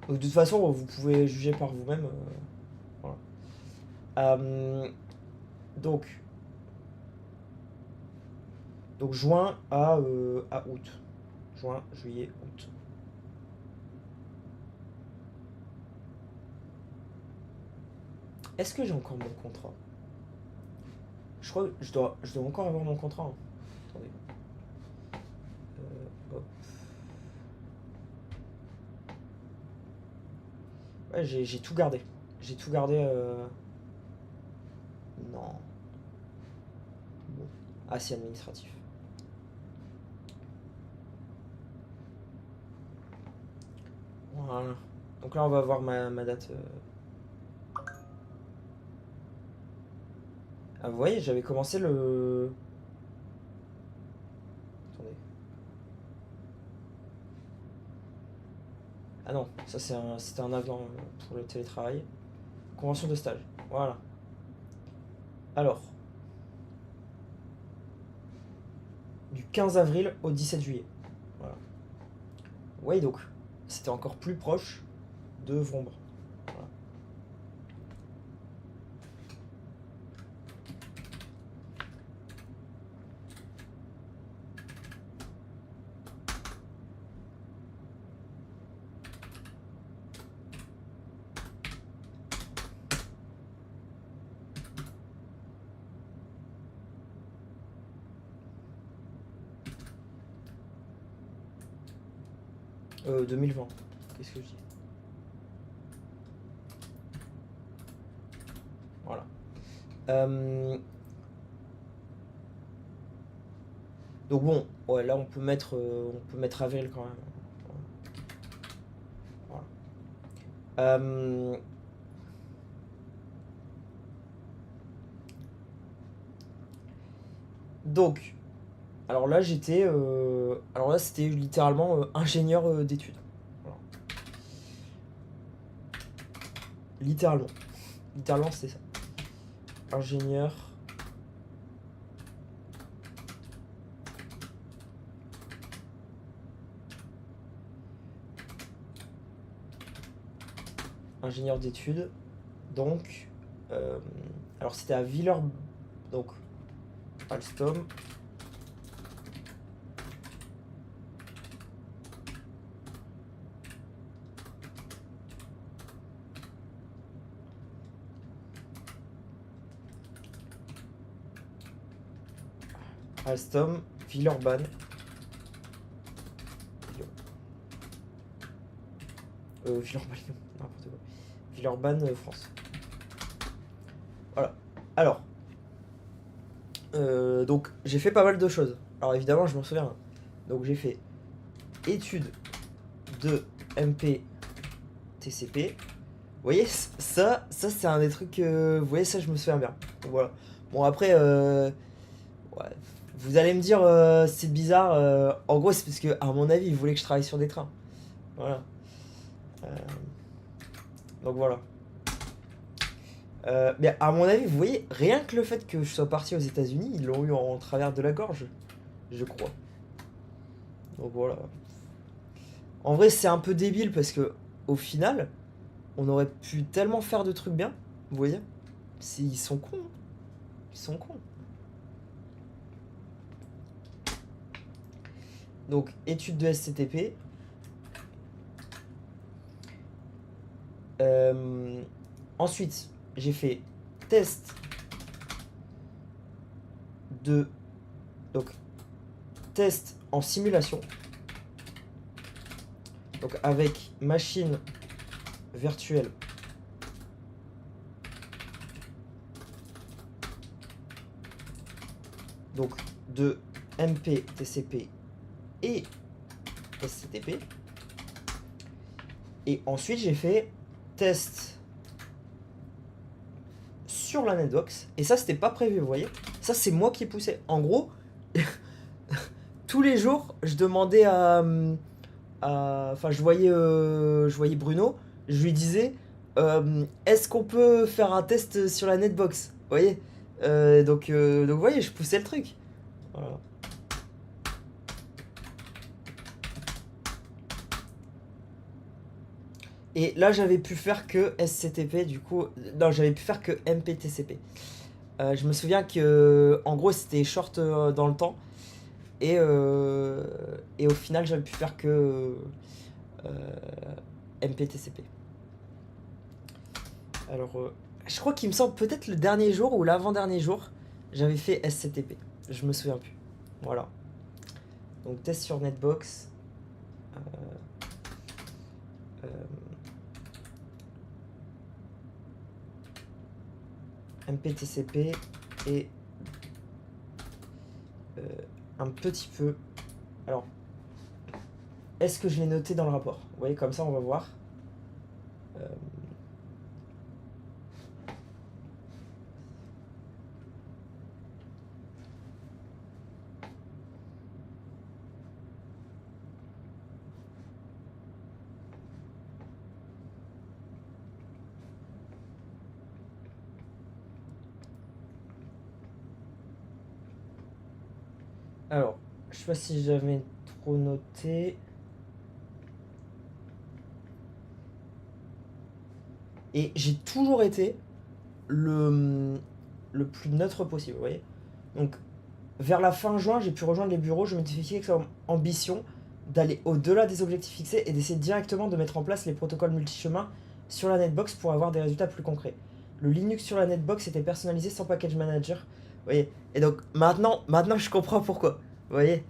de toute façon, vous pouvez juger par vous-même. Voilà. Euh, donc, donc, juin à août. Juin, juillet, août. Est-ce que j'ai encore mon contrat? Je crois que je dois encore avoir mon contrat, hein. Attendez. Hop. Ouais, j'ai tout gardé. J'ai tout gardé. Non. Bon. Ah, c'est administratif. Voilà. Donc là, on va voir ma date. Ah, vous voyez, j'avais commencé le. Attendez. Ah non, ça c'était un avenant pour le télétravail. Convention de stage. Voilà. Alors, du 15 avril au 17 juillet. Voilà. Vous voyez donc, c'était encore plus proche de Vrombre. Voilà. 2020. Qu'est-ce que je dis? Voilà. Euh, donc bon, ouais, là on peut mettre avril quand même. Voilà. Euh, donc, alors là c'était littéralement ingénieur d'études. Voilà. Littéralement. Littéralement c'était ça. Ingénieur. Ingénieur d'études. Donc, euh, alors c'était à Villers. Donc, Alstom. Alstom, Villeurbanne. Villeurbanne, n'importe quoi. Villeurbanne, France. Voilà. Alors, donc j'ai fait pas mal de choses. Alors évidemment, je m'en souviens. Donc j'ai fait études de MP TCP. Vous voyez, ça c'est un des trucs. Vous voyez, ça, je me souviens bien. Donc, voilà. Bon, après, ouais, vous allez me dire, c'est bizarre. En gros, c'est parce que, à mon avis, ils voulaient que je travaille sur des trains. Voilà. Euh, donc voilà. Mais à mon avis, vous voyez, rien que le fait que je sois parti aux États-Unis, ils l'ont eu en travers de la gorge, je crois. Donc voilà. En vrai, c'est un peu débile parce que, au final, on aurait pu tellement faire de trucs bien. Vous voyez? Ils sont cons. Hein. Ils sont cons. Donc, étude de SCTP. Ensuite, j'ai fait test de. Donc, test en simulation. Donc, avec machine virtuelle. Donc, de MP, TCP et SCTP. Et ensuite, j'ai fait test sur la netbox. Et ça, c'était pas prévu, vous voyez. Ça, c'est moi qui poussais. En gros, tous les jours, je demandais enfin, je voyais Bruno. Je lui disais, est-ce qu'on peut faire un test sur la netbox? Vous voyez. Donc, vous voyez, je poussais le truc. Voilà. Et là, j'avais pu faire que SCTP, du coup. Non, j'avais pu faire que MPTCP. Je me souviens que, en gros, c'était short dans le temps. Et au final, j'avais pu faire que MPTCP. Alors, je crois qu'il me semble peut-être le dernier jour ou l'avant-dernier jour, j'avais fait SCTP. Je me souviens plus. Voilà. Donc, test sur Netbox. Euh, euh, MPTCP et un petit peu. Alors, est-ce que je l'ai noté dans le rapport? Vous voyez, comme ça, on va voir. Euh, Alors, je sais pas si j'avais trop noté. Et j'ai toujours été le plus neutre possible, vous voyez. Donc, vers la fin juin, j'ai pu rejoindre les bureaux. Je m'étais fixé comme ambition d'aller au-delà des objectifs fixés et d'essayer directement de mettre en place les protocoles multi-chemins sur la netbox pour avoir des résultats plus concrets. Le Linux sur la netbox était personnalisé sans package manager. Vous voyez. Et donc, maintenant, je comprends pourquoi. Vous voyez.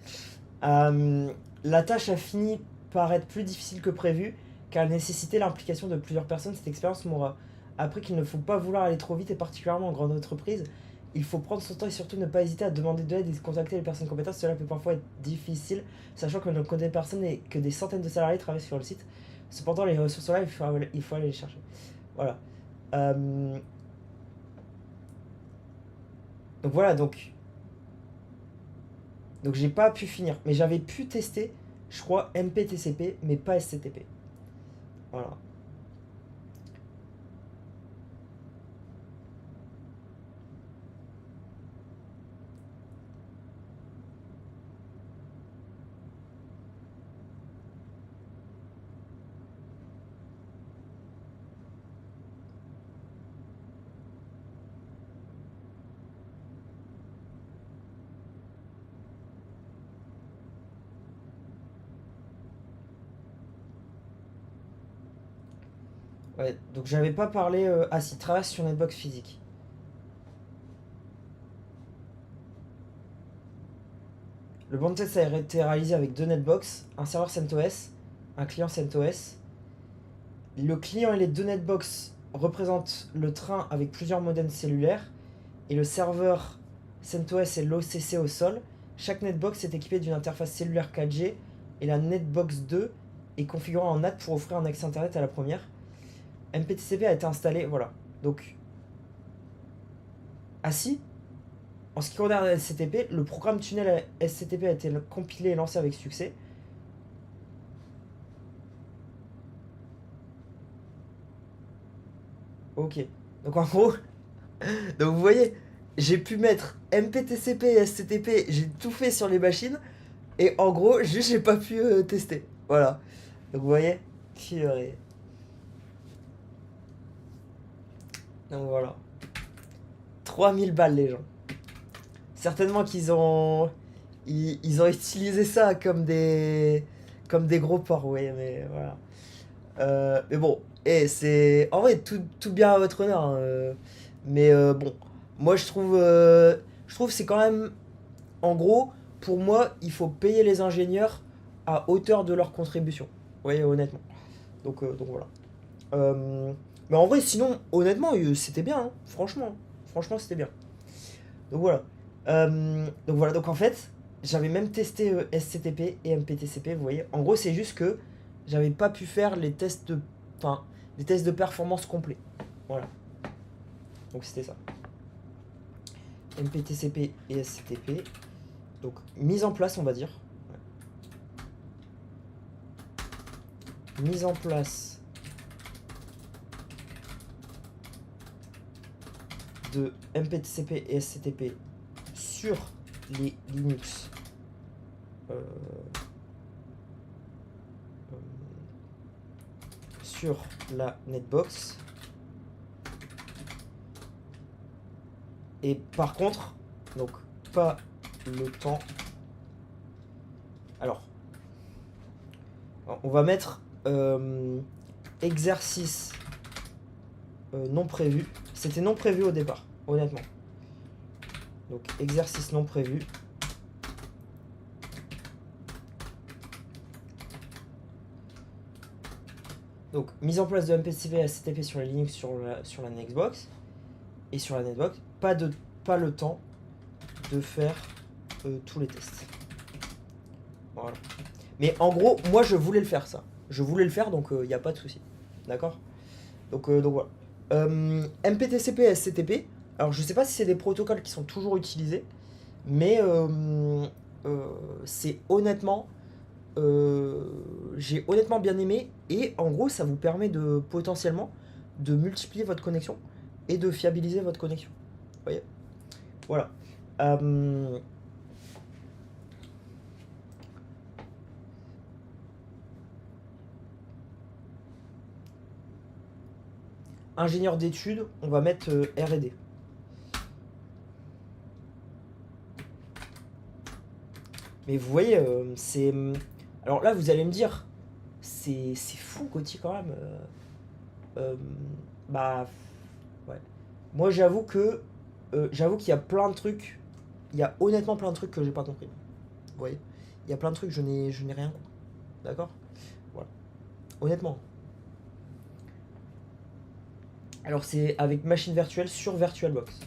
La tâche a fini par être plus difficile que prévu, car elle nécessitait l'implication de plusieurs personnes. Cette expérience m'aura appris qu'il ne faut pas vouloir aller trop vite, et particulièrement en grande entreprise. Il faut prendre son temps et surtout ne pas hésiter à demander de l'aide et contacter les personnes compétentes. Cela peut parfois être difficile, sachant que l'on ne connaît personne et que des centaines de salariés travaillent sur le site. Cependant, les ressources là, il faut aller les chercher. Voilà. Donc voilà, donc j'ai pas pu finir, mais j'avais pu tester, je crois, MPTCP, mais pas SCTP. Voilà. Ouais, donc j'avais pas parlé. Ah si, traverse sur Netbox physique. Le banc de test a été réalisé avec 2 netbox, un serveur CentOS, un client CentOS. Le client et les 2 netbox représentent le train avec plusieurs modems cellulaires et le serveur CentOS est l'OCC au sol. Chaque netbox est équipé d'une interface cellulaire 4G et la netbox 2 est configurée en NAT pour offrir un accès internet à la première. MPTCP a été installé, voilà. Donc, si, en ce qui concerne la SCTP, le programme tunnel SCTP a été compilé et lancé avec succès. Ok. Donc en gros, donc vous voyez, j'ai pu mettre MPTCP et SCTP, j'ai tout fait sur les machines, et en gros, juste j'ai pas pu tester. Voilà. Donc vous voyez, purée. Donc voilà. 3000 balles les gens. Certainement qu'ils ont... Ils ont utilisé ça comme des gros porcs, ouais, mais voilà. Mais bon, c'est... En vrai, tout bien à votre honneur, hein, mais bon, moi je trouve c'est quand même... En gros, pour moi, il faut payer les ingénieurs à hauteur de leur contribution. Vous voyez, honnêtement. Donc voilà. Mais en vrai, sinon, honnêtement, c'était bien, hein, franchement. Franchement, c'était bien. Donc voilà. Donc voilà, donc en fait, j'avais même testé SCTP et MPTCP, vous voyez. En gros, c'est juste que j'avais pas pu faire les tests de, enfin, les tests de performance complets. Voilà. Donc c'était ça. MPTCP et SCTP. Donc mise en place, on va dire. Mise en place de MPTCP et SCTP sur les Linux sur la netbox. Et par contre, donc pas le temps. Alors, on va mettre exercice non prévu. C'était non prévu au départ, honnêtement. Donc exercice non prévu. Donc mise en place de MPTCP et SCTP sur les Linux sur la Nextbox et sur la netbox. Pas le temps de faire tous les tests. Voilà. Mais en gros, moi je voulais le faire ça. Je voulais le faire, donc il n'y a pas de souci. D'accord, donc voilà. MPTCP et SCTP. Alors je sais pas si c'est des protocoles qui sont toujours utilisés, mais c'est honnêtement, j'ai honnêtement bien aimé. Et en gros, ça vous permet de potentiellement de multiplier votre connexion et de fiabiliser votre connexion. Vous voyez, voilà. Ingénieur d'études, on va mettre R&D. Mais vous voyez, c'est... Alors là, vous allez me dire, c'est fou, Gauthier, quand même. Bah... Ouais. Moi, j'avoue qu'il y a plein de trucs. Il y a honnêtement plein de trucs que j'ai pas compris. Vous voyez, il y a plein de trucs je n'ai rien compris. D'accord, voilà. Honnêtement. Alors, c'est avec machine virtuelle sur VirtualBox.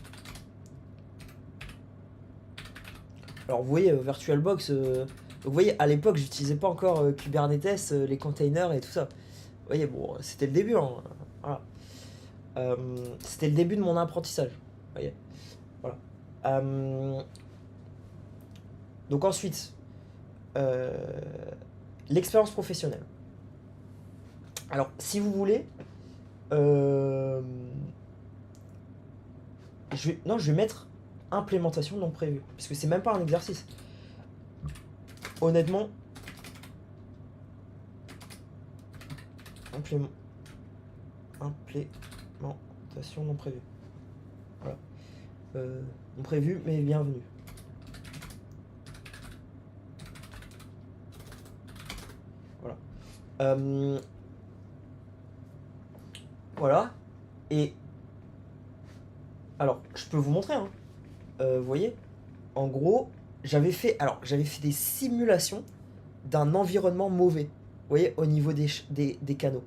Alors, vous voyez, VirtualBox... vous voyez, à l'époque, j'utilisais pas encore Kubernetes, les containers et tout ça. Vous voyez, bon, c'était le début, hein. Voilà. C'était le début de mon apprentissage. Vous voyez, voilà. Donc ensuite, l'expérience professionnelle. Alors, si vous voulez, je vais mettre implémentation non prévue, parce que c'est même pas un exercice. Honnêtement, implémentation non prévue. Voilà. Non prévu, mais bienvenue. Voilà. Voilà. Et alors, je peux vous montrer, hein. Vous voyez, en gros, j'avais fait des simulations d'un environnement mauvais, vous voyez, au niveau des canaux.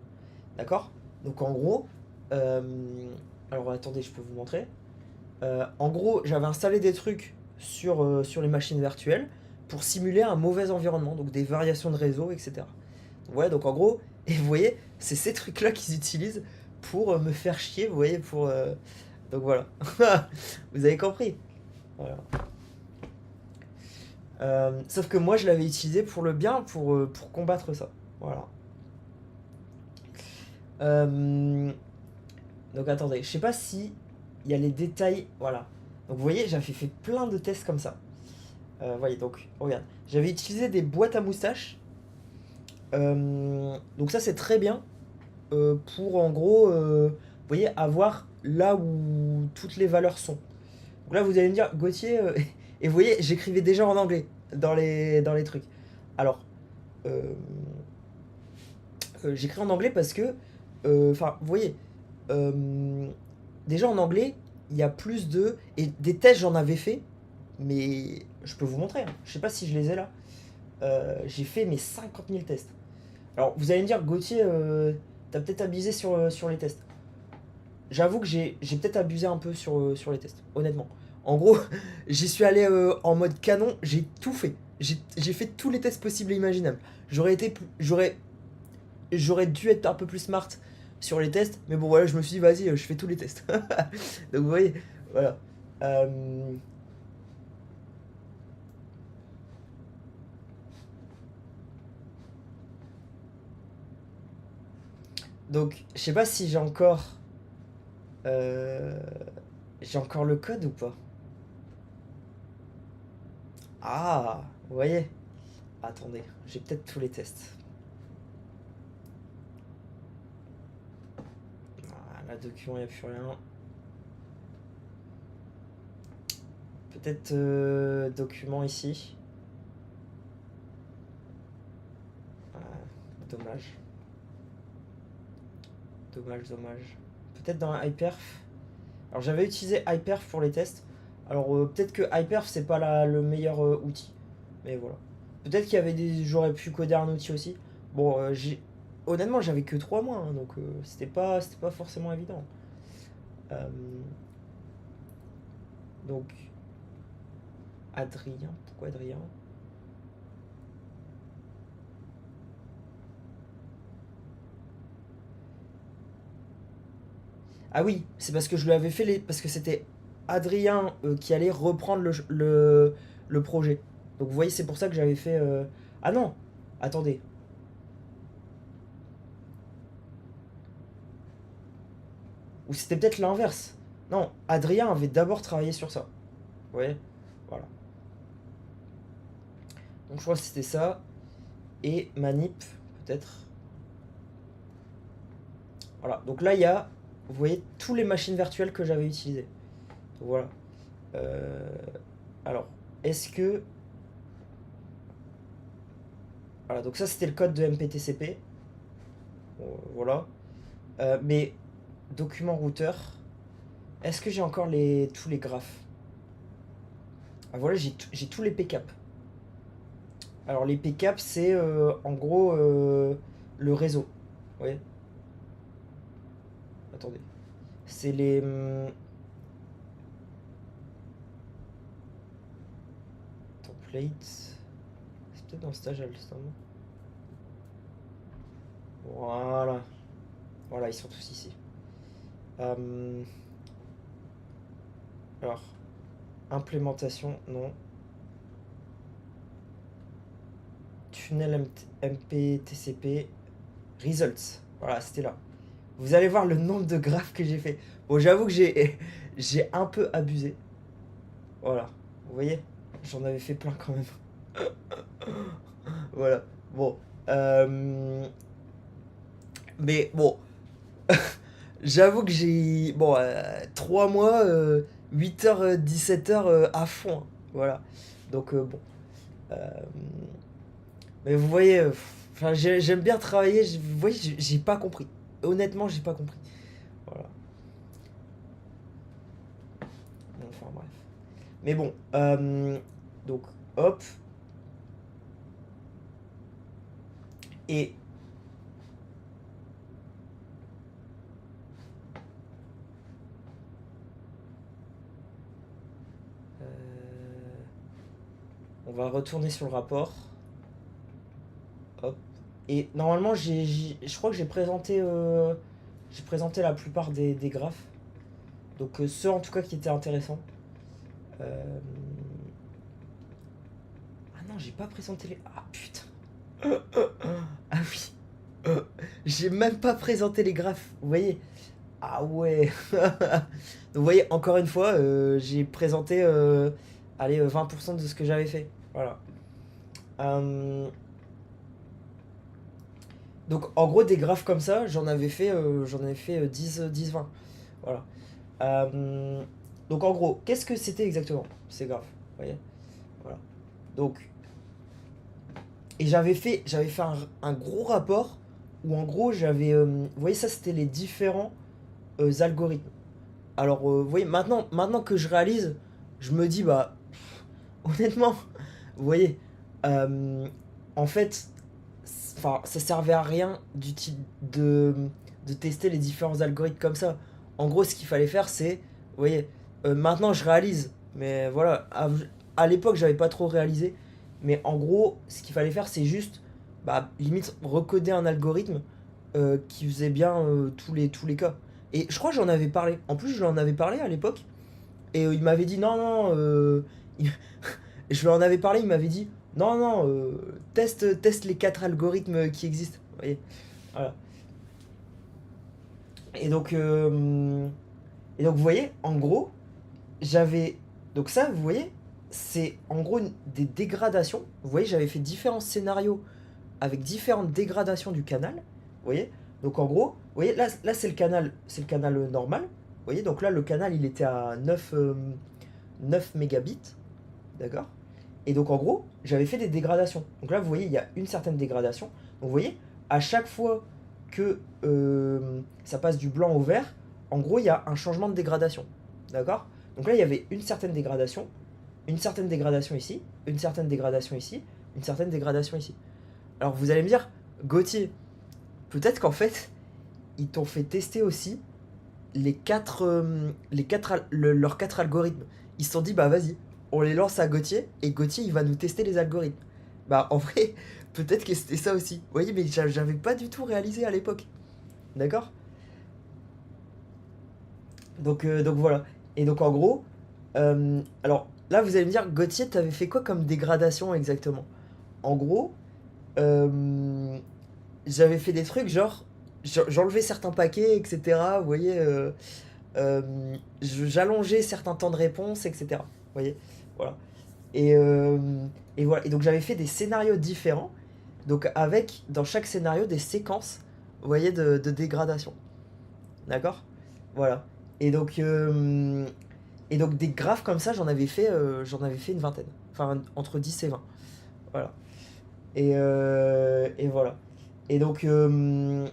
D'accord? Donc en gros, euh, alors attendez, je peux vous montrer. En gros, j'avais installé des trucs sur les machines virtuelles pour simuler un mauvais environnement, donc des variations de réseau, etc. Ouais, donc en gros, et vous voyez, c'est ces trucs-là qu'ils utilisent pour me faire chier, vous voyez, donc voilà. Vous avez compris. Voilà. Sauf que moi, je l'avais utilisé pour le bien, pour combattre ça. Voilà. Euh, Donc attendez, je sais pas si il y a les détails. Voilà. Donc vous voyez, j'avais fait plein de tests comme ça. Voyez, donc regarde. J'avais utilisé des boîtes à moustaches. Donc ça c'est très bien pour en gros, vous voyez, avoir là où toutes les valeurs sont. Donc là vous allez me dire, Gauthier, et vous voyez, j'écrivais déjà en anglais dans les trucs. Alors, euh, j'écris en anglais parce que, enfin, vous voyez, euh, déjà en anglais, il y a plus de. Et des tests, j'en avais fait, mais je peux vous montrer, hein. Je sais pas si je les ai là. J'ai fait mes 50 000 tests. Alors, vous allez me dire, Gauthier, t'as peut-être abusé sur les tests. J'avoue que j'ai peut-être abusé un peu sur les tests, honnêtement. En gros, j'y suis allé en mode canon, j'ai tout fait. J'ai fait tous les tests possibles et imaginables. J'aurais dû être un peu plus smart sur les tests, mais bon voilà, je me suis dit vas-y, je fais tous les tests. Donc vous voyez, voilà. Euh, donc je sais pas si euh, j'ai encore le code ou pas. Ah, vous voyez. Attendez, j'ai peut-être tous les tests. Ah, là, document, il n'y a plus rien. Peut-être document ici. Ah, dommage. Dommage, dommage. Peut-être dans Hyperf. Alors j'avais utilisé Hyperf pour les tests. Alors peut-être que Hyperf c'est pas le meilleur outil. Mais voilà. Peut-être qu'il y avait des. J'aurais pu coder un outil aussi. Bon, honnêtement j'avais que 3 mois, hein, donc c'était pas forcément évident. Euh, donc Adrien, pourquoi Adrien? Ah oui, c'est parce que je lui avais fait parce que c'était Adrien qui allait reprendre le projet. Donc vous voyez, c'est pour ça que j'avais fait. Ah non, attendez. Ou c'était peut-être l'inverse. Non, Adrien avait d'abord travaillé sur ça. Vous voyez? Voilà. Donc je crois que c'était ça. Et Manip, peut-être. Voilà. Donc là, il y a, vous voyez, tous les machines virtuelles que j'avais utilisées. Donc voilà. Euh, alors, est-ce que. Voilà, donc ça, c'était le code de MPTCP. Voilà. Mais document routeur. Est-ce que j'ai encore tous les graphes? Ah voilà, j'ai tous les pcap. Alors les pcap, c'est en gros le réseau. Vous voyez? Attendez. C'est les templates. C'est peut-être dans stage Alstom. Voilà. Voilà, ils sont tous ici. Euh, alors, implémentation, non. Tunnel MPTCP. Results. Voilà, c'était là. Vous allez voir le nombre de graphes que j'ai fait. Bon, j'avoue que j'ai un peu abusé. Voilà. Vous voyez? J'en avais fait plein quand même. Voilà. Bon. Euh, mais bon, j'avoue que j'ai. Bon, 3 mois, 8h, 17h à fond, hein. Voilà. Donc, bon. Euh, mais vous voyez, enfin, j'aime bien travailler. Vous voyez, j'ai pas compris. Honnêtement, j'ai pas compris. Voilà. Enfin, bref. Mais bon, donc, hop. Et on va retourner sur le rapport. Hop. Et normalement, je crois que j'ai présenté la plupart des graphes. Donc ceux en tout cas qui étaient intéressants. Euh, Ah non, j'ai pas présenté les... Ah putain. Ah oui. J'ai même pas présenté les graphes. Vous voyez? Ah ouais. Donc, vous voyez, encore une fois, j'ai présenté allez, 20% de ce que j'avais fait. Voilà. Euh, donc en gros, des graphes comme ça, j'en avais fait 10-20. Voilà. Euh, donc en gros, qu'est-ce que c'était exactement ces graphes? Vous voyez? Voilà. Donc, et j'avais fait un gros rapport où en gros j'avais, vous voyez ça c'était les différents algorithmes. Alors vous voyez maintenant que je réalise, je me dis bah honnêtement, vous voyez, euh, en fait, enfin ça servait à rien de tester les différents algorithmes comme ça. En gros ce qu'il fallait faire c'est, vous voyez, maintenant je réalise, mais voilà, à l'époque j'avais pas trop réalisé. Mais en gros, ce qu'il fallait faire, c'est juste, bah, limite, recoder un algorithme qui faisait bien tous les cas. Et je crois que j'en avais parlé. En plus, je lui en avais parlé à l'époque. Et il m'avait dit, non, non. Je lui en avais parlé, il m'avait dit, non, non, teste les quatre algorithmes qui existent. Vous voyez, voilà. Et donc, euh, et donc, vous voyez, en gros, j'avais. Donc, ça, vous voyez, c'est en gros des dégradations. Vous voyez, j'avais fait différents scénarios avec différentes dégradations du canal. Vous voyez? Donc en gros, vous voyez, là c'est le canal normal. Vous voyez, donc là le canal il était à 9 mégabits. D'accord? Et donc en gros, j'avais fait des dégradations. Donc là vous voyez, il y a une certaine dégradation. Donc vous voyez, à chaque fois que ça passe du blanc au vert, en gros il y a un changement de dégradation. D'accord? Donc là il y avait une certaine dégradation ici, une certaine dégradation ici, une certaine dégradation ici. Alors vous allez me dire, Gauthier, peut-être qu'en fait, ils t'ont fait tester aussi leurs quatre algorithmes. Ils se sont dit, bah vas-y, on les lance à Gauthier, et Gauthier, il va nous tester les algorithmes. Bah en vrai, peut-être que c'était ça aussi. Vous voyez, mais j'avais pas du tout réalisé à l'époque. D'accord? Donc voilà. Et donc en gros, alors là, vous allez me dire, Gauthier, t'avais fait quoi comme dégradation exactement? En gros, euh, j'avais fait des trucs genre j'enlevais certains paquets, etc. Vous voyez, j'allongeais certains temps de réponse, etc. Vous voyez, voilà. Et, euh, et voilà. Et donc j'avais fait des scénarios différents, donc avec dans chaque scénario des séquences, vous voyez, de dégradation. D'accord? Voilà. Et donc, euh, et donc des graphes comme ça, j'en avais fait une vingtaine. Enfin, entre 10 et 20. Voilà. Et voilà. Et donc, euh,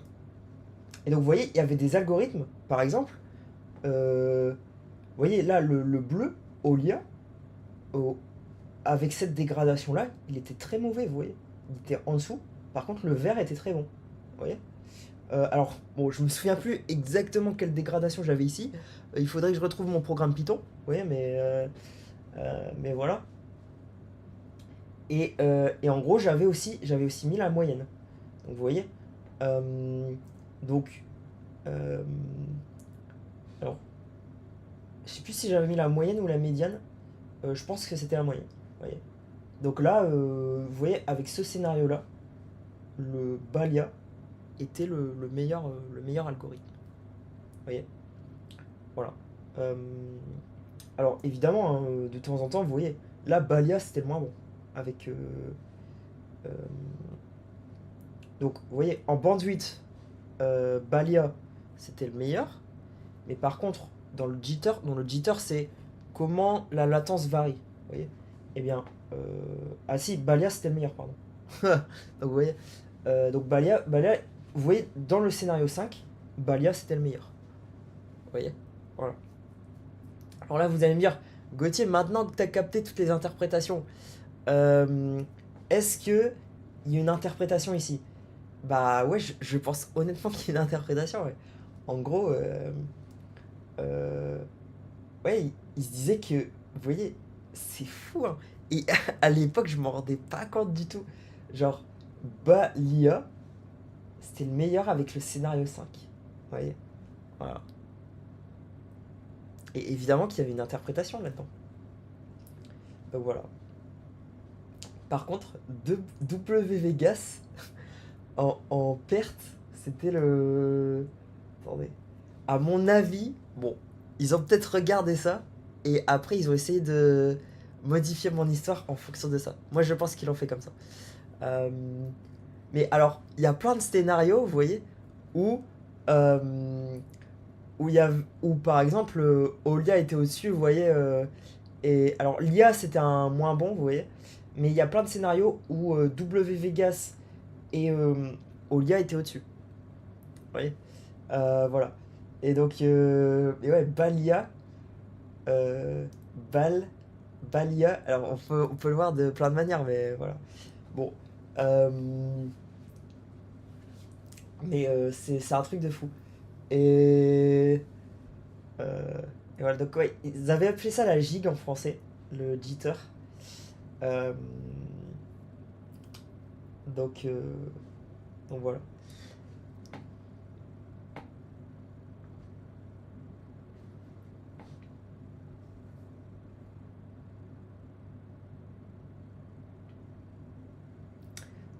Et donc, vous voyez, il y avait des algorithmes, par exemple. Vous voyez, là, le bleu, au lien, au- avec cette dégradation-là, il était très mauvais, vous voyez. Il était en dessous. Par contre, le vert était très bon. Vous voyez. Alors, bon, je me souviens plus exactement quelle dégradation j'avais ici. Il faudrait que je retrouve mon programme Python. Vous voyez, mais voilà. Et en gros, j'avais aussi mis la moyenne. Donc, vous voyez. Euh, donc, euh, alors, je sais plus si j'avais mis la moyenne ou la médiane. Je pense que c'était la moyenne. Vous voyez. Donc là, vous voyez, avec ce scénario-là, le Balia était le meilleur algorithme. Vous voyez. Voilà. Euh, alors évidemment, hein, de temps en temps, vous voyez, là, Balia, c'était le moins bon. Avec... euh, donc, vous voyez, en bandwidth, Balia, c'était le meilleur. Mais par contre, dans le jitter, c'est comment la latence varie. Vous voyez. Eh bien, euh, ah si, Balia c'était le meilleur, pardon. Donc vous voyez, donc Balia, vous voyez, dans le scénario 5, Balia c'était le meilleur. Vous voyez. Voilà. Alors là, vous allez me dire, Gauthier, maintenant que tu as capté toutes les interprétations, Euh, Est-ce que il y a une interprétation ici? Bah ouais, je pense honnêtement qu'il y a une interprétation, ouais. En gros, euh, ouais, il se disait que, vous voyez, c'est fou, hein. Et à l'époque, je m'en rendais pas compte du tout. Genre, bah, l'IA, c'était le meilleur avec le scénario 5. Vous voyez? Voilà. Et évidemment qu'il y avait une interprétation là-dedans. Donc voilà. Par contre, W Vegas, en perte, c'était le... Attendez. À mon avis, bon, ils ont peut-être regardé ça, et après ils ont essayé de modifier mon histoire en fonction de ça. Moi je pense qu'ils l'ont fait comme ça. Euh, mais alors, il y a plein de scénarios, vous voyez, où, euh, où, y a, où par exemple, Olia était au-dessus, vous voyez. Et alors, l'IA c'était un moins bon, vous voyez. Mais il y a plein de scénarios où W Vegas et Olia étaient au-dessus. Vous voyez. Voilà. Et donc, et ouais, Balia, euh, Bal, Balia. Alors, on peut le voir de plein de manières, mais voilà. Bon. Euh, mais c'est un truc de fou. Et, euh, et voilà, donc ouais, ils avaient appelé ça la gigue en français, le jitter. Euh, donc, euh, donc voilà.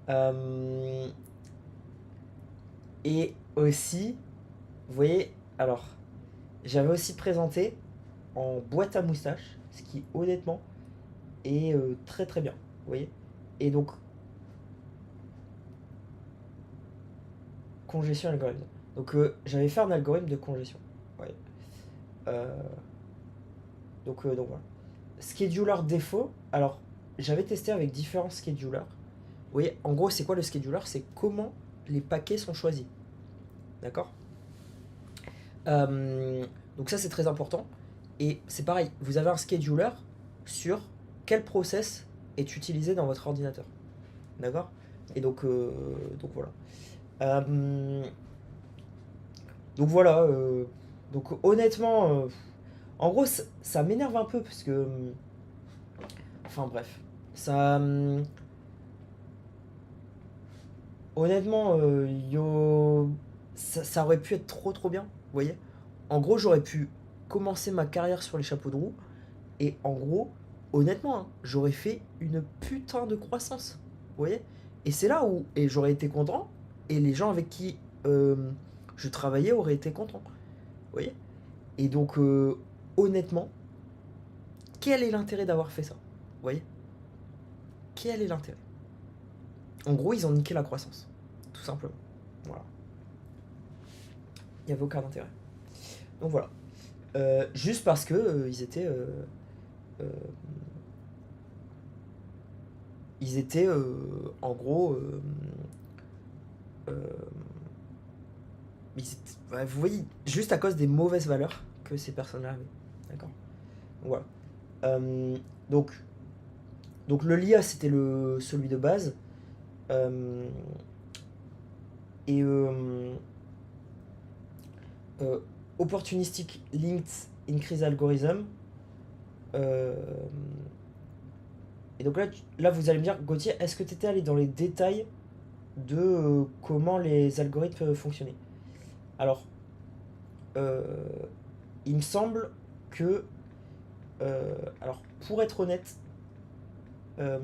Euh, et aussi, vous voyez, alors, j'avais aussi présenté en boîte à moustache, ce qui honnêtement est très très bien. Vous voyez. Et donc, congestion algorithme. Donc, j'avais fait un algorithme de congestion. Ouais. Euh, donc voilà. Scheduler défaut. Alors, j'avais testé avec différents schedulers. Vous voyez, en gros, c'est quoi le scheduler? C'est comment les paquets sont choisis. D'accord. Euh, donc ça, c'est très important. Et c'est pareil, vous avez un scheduler sur quel process est utilisé dans votre ordinateur. D'accord. Et donc voilà. Euh, donc voilà. Donc honnêtement, en gros, ça m'énerve un peu parce que... Enfin bref. Ça... Honnêtement, ça aurait pu être trop trop bien. Vous voyez. En gros, j'aurais pu commencer ma carrière sur les chapeaux de roue. Et en gros, honnêtement, hein, j'aurais fait une putain de croissance. Vous voyez. Et c'est là où et j'aurais été content. Et les gens avec qui je travaillais auraient été contents. Vous voyez. Et donc, honnêtement, quel est l'intérêt d'avoir fait ça? Vous voyez. Quel est l'intérêt? En gros, ils ont niqué la croissance. Tout simplement. Voilà. Il n'y avait aucun intérêt. Donc voilà. Juste parce que euh, ils étaient en gros. Euh, ouais, vous voyez, juste à cause des mauvaises valeurs que ces personnes-là avaient. D'accord. Donc voilà. Euh, donc, donc le LIA, c'était celui de base. Euh, et euh, Opportunistic Linked Increase Algorithm. Euh, et donc là, vous allez me dire, Gauthier, est-ce que tu étais allé dans les détails de comment les algorithmes fonctionnaient? Alors, euh, il me semble que, alors pour être honnête, euh,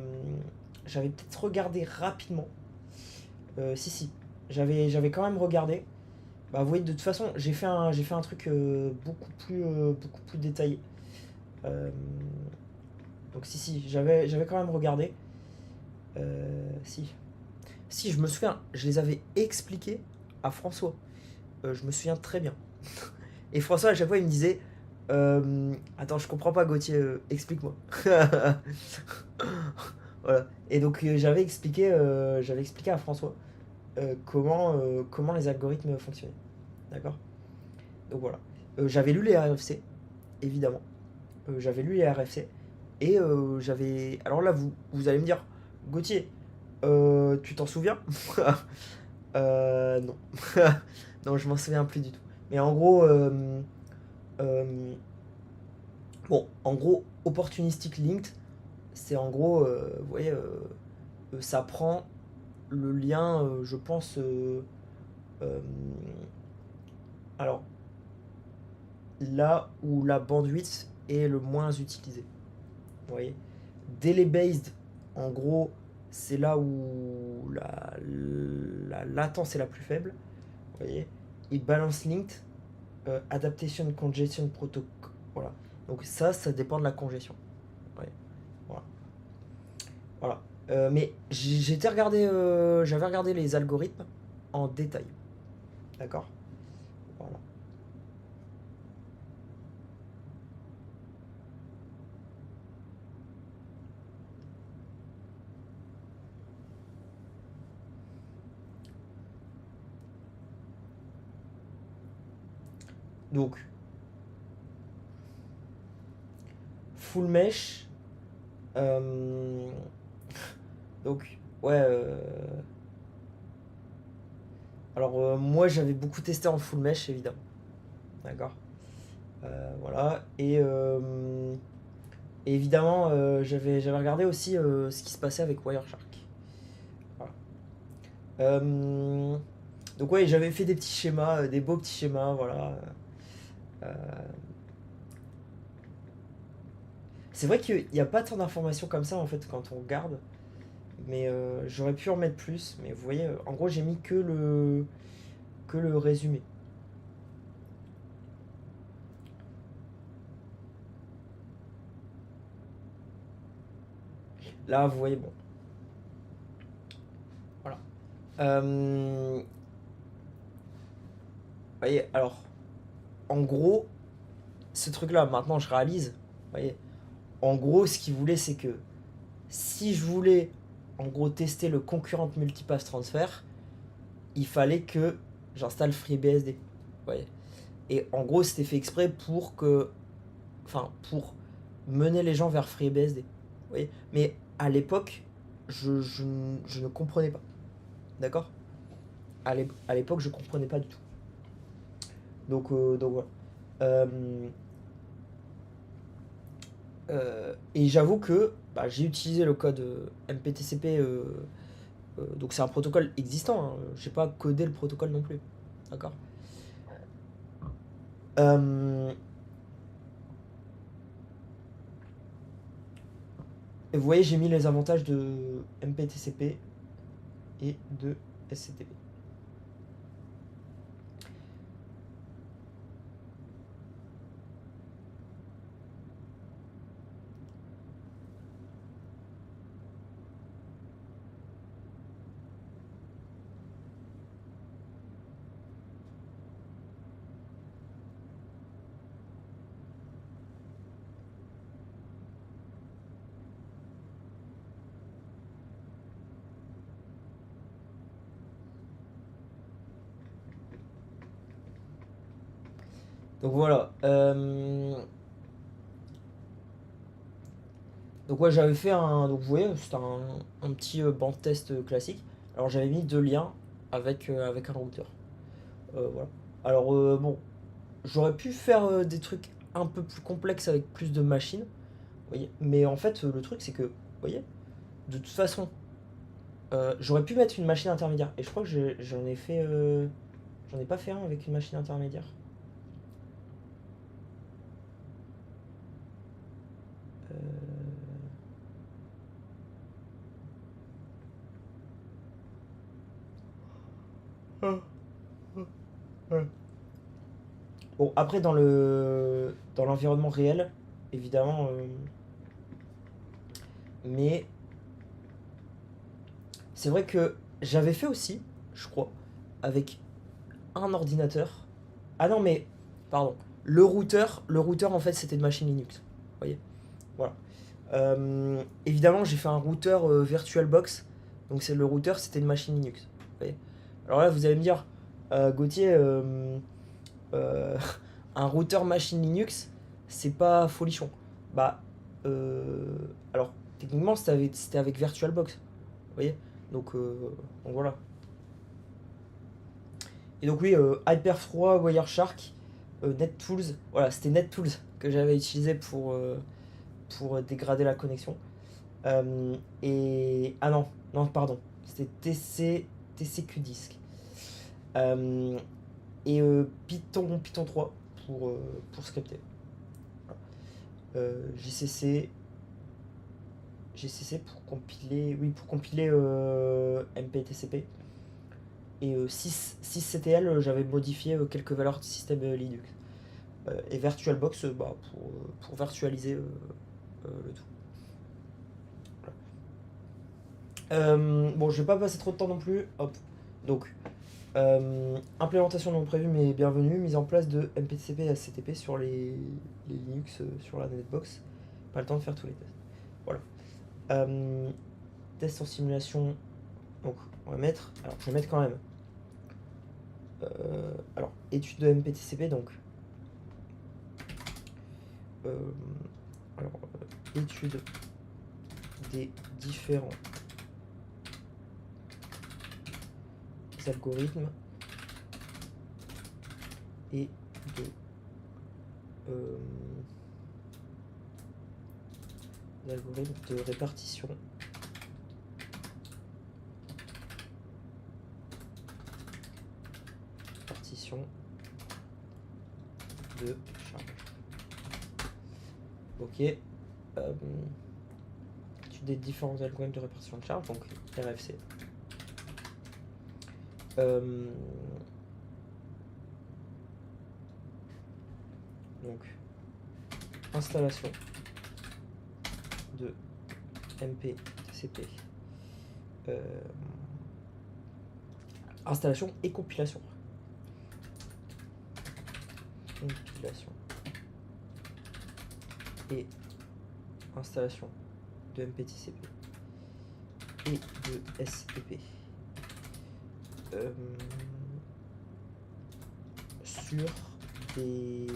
j'avais peut-être regardé rapidement. Si, j'avais quand même regardé. Bah, vous voyez, de toute façon, j'ai fait un truc beaucoup plus détaillé. Euh, donc si, j'avais quand même regardé. Si. Si, je me souviens, je les avais expliqués à François. Je me souviens très bien. Et François, à chaque fois, il me disait attends, je comprends pas, Gauthier, explique-moi. Voilà. Et donc, j'avais expliqué à François comment les algorithmes fonctionnaient. D'accord. Donc voilà. J'avais lu les RFC, évidemment. J'avais lu les RFC. Et j'avais... Alors là, vous allez me dire, Gauthier, tu t'en souviens? Non. Non, je m'en souviens plus du tout. Mais en gros, euh, bon, en gros, opportunistic linked, c'est en gros, vous voyez, ça prend le lien, je pense, euh, alors là où la bandwidth est le moins utilisée. Vous voyez, delay based, en gros, c'est là où la latence est la plus faible. Vous voyez, et balance linked, adaptation congestion protocol. Voilà. Donc ça dépend de la congestion. Ouais. Voilà. Voilà. Mais j'avais regardé les algorithmes en détail. D'accord. Voilà. Donc, full mesh. euh, donc, ouais. Alors, moi, j'avais beaucoup testé en full mesh, évidemment. D'accord. Voilà. Et évidemment, j'avais regardé aussi ce qui se passait avec Wireshark. Voilà. Euh, donc, ouais, j'avais fait des petits schémas, des beaux petits schémas, voilà. Euh, c'est vrai qu'il n'y a pas tant d'informations comme ça, en fait, quand on regarde. Mais j'aurais pu en mettre plus. Mais vous voyez, en gros, j'ai mis que le résumé. Là, vous voyez, bon. Voilà. Vous voyez, alors, en gros, ce truc-là, maintenant, je réalise. Vous voyez, en gros, ce qu'il voulait, c'est que si je voulais, en gros, tester le concurrent multipass transfer, il fallait que j'installe FreeBSD. Vous voyez. Et en gros, c'était fait exprès pour que... Enfin, pour mener les gens vers FreeBSD. Vous voyez. Mais à l'époque, je ne comprenais pas. D'accord. À l'époque, je comprenais pas du tout. Donc voilà. Euh, et j'avoue que bah, j'ai utilisé le code MPTCP. Donc c'est un protocole existant. Hein. J'ai pas codé le protocole non plus. D'accord. Euh, et vous voyez, j'ai mis les avantages de MPTCP et de SCTP. Donc voilà. Donc ouais, j'avais fait un... Donc vous voyez, c'était un petit banc de test classique. Alors j'avais mis deux liens avec un routeur. Voilà. Alors bon, j'aurais pu faire des trucs un peu plus complexes avec plus de machines. Vous voyez. Mais en fait, le truc, c'est que, vous voyez, de toute façon, j'aurais pu mettre une machine intermédiaire. Et je crois que j'en ai fait... j'en ai pas fait un avec une machine intermédiaire. Bon, après, dans l'environnement réel, évidemment, mais c'est vrai que j'avais fait aussi, je crois, avec un ordinateur. Ah non, mais, pardon, le routeur en fait, c'était une machine Linux. Vous voyez. Voilà. Évidemment, j'ai fait un routeur VirtualBox. Donc, c'est le routeur, c'était une machine Linux. Vous voyez. Alors là, vous allez me dire, Gauthier, euh, un routeur machine Linux, c'est pas folichon. Bah, Alors, techniquement, c'était avec VirtualBox. Vous voyez, donc voilà. Et donc oui, Hyper3, Wireshark, NetTools. Voilà, c'était NetTools que j'avais utilisé pour dégrader la connexion. Ah non, non, pardon. C'était TCQ-Disk. Python 3 pour scripter. GCC pour compiler MPTCP. Et 6CTL, j'avais modifié quelques valeurs de système Linux. Et VirtualBox pour virtualiser le tout. Bon, je vais pas passer trop de temps non plus. Hop. Donc, implémentation non prévue mais bienvenue. Mise en place de MPTCP et SCTP sur les Linux, sur la netbox. Pas le temps de faire tous les tests. Voilà. Test en simulation. Donc, on va mettre. Alors, je vais mettre quand même. Alors, étude de MPTCP, donc. Étude des différents algorithmes et d'algorithmes de répartition de charge. Ok. Étude des différents algorithmes de répartition de charge, donc RFC. Donc, installation de MPTCP. Installation et compilation. Compilation et installation de MPTCP et de STP sur des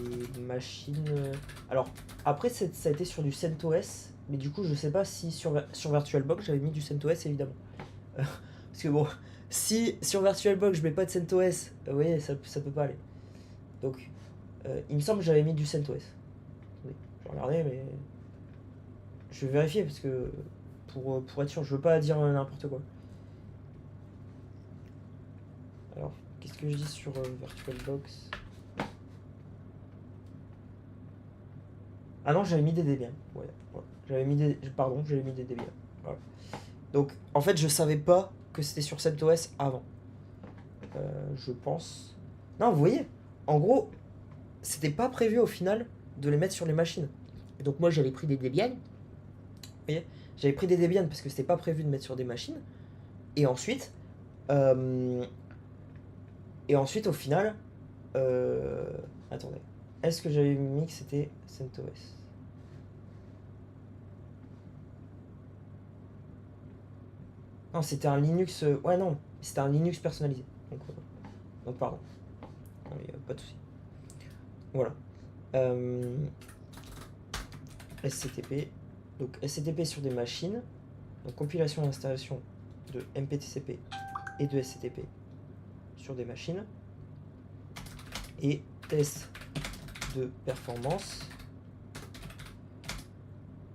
machines. Alors après ça a été sur du CentOS, mais du coup je sais pas si sur VirtualBox j'avais mis du CentOS évidemment. Parce que bon, si sur VirtualBox je mets pas de CentOS, vous voyez, ça peut pas aller. Donc il me semble que j'avais mis du CentOS. Oui, je vais regarder, mais je vais vérifier parce que pour être sûr, je veux pas dire n'importe quoi. Alors, qu'est-ce que je dis sur VirtualBox? Ah non, j'avais mis des Debian. Ouais, j'avais mis des Debian. Voilà. Donc, en fait, je savais pas que c'était sur CentOS avant. Je pense. Non, vous voyez, en gros, c'était pas prévu au final de les mettre sur les machines. Et donc moi, j'avais pris des Debian. Vous voyez, j'avais pris des Debian parce que c'était pas prévu de mettre sur des machines. Et ensuite, au final, attendez, est-ce que j'avais mis que c'était CentOS? Non, c'était un Linux. Ouais, non, c'était un Linux personnalisé. Donc pardon. Non, y a pas de souci. Voilà. SCTP. Donc SCTP sur des machines. Donc compilation et installation de MPTCP et de SCTP sur des machines. Et test de performance.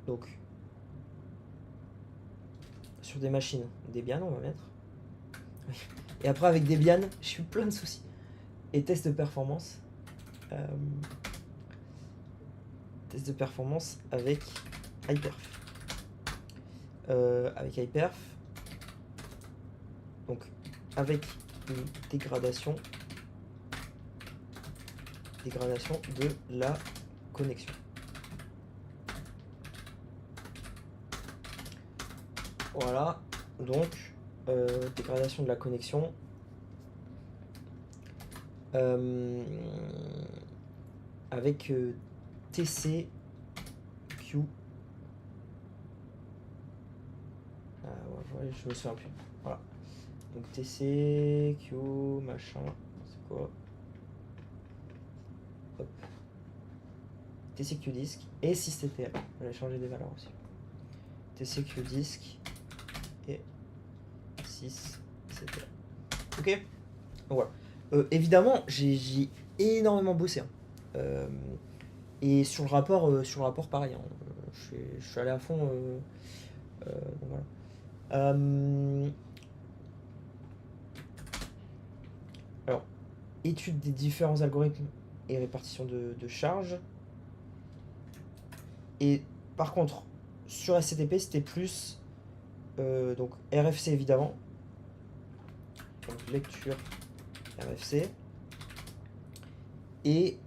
Donc sur des machines Debian, on va mettre. Et après avec Debian, j'ai eu plein de soucis. Et test de performance. Test de performance avec Hyperf. Avec Hyperf. Donc avec une dégradation de la connexion. Voilà, donc dégradation de la connexion. Avec TCQ. Ouais, je me souviens plus. Voilà. Donc TCQ, machin. C'est quoi? Hop. TCQDisk et systtl. Je vais changer des valeurs aussi. TCQDisk et systtl. Ok. Donc voilà. Évidemment, j'ai énormément bossé. Hein. Et sur le rapport pareil. Hein. Je suis allé à fond. Donc voilà. Alors, étude des différents algorithmes et répartition de charges. Et par contre, sur SCTP, c'était plus donc RFC évidemment. Donc lecture RFC. Et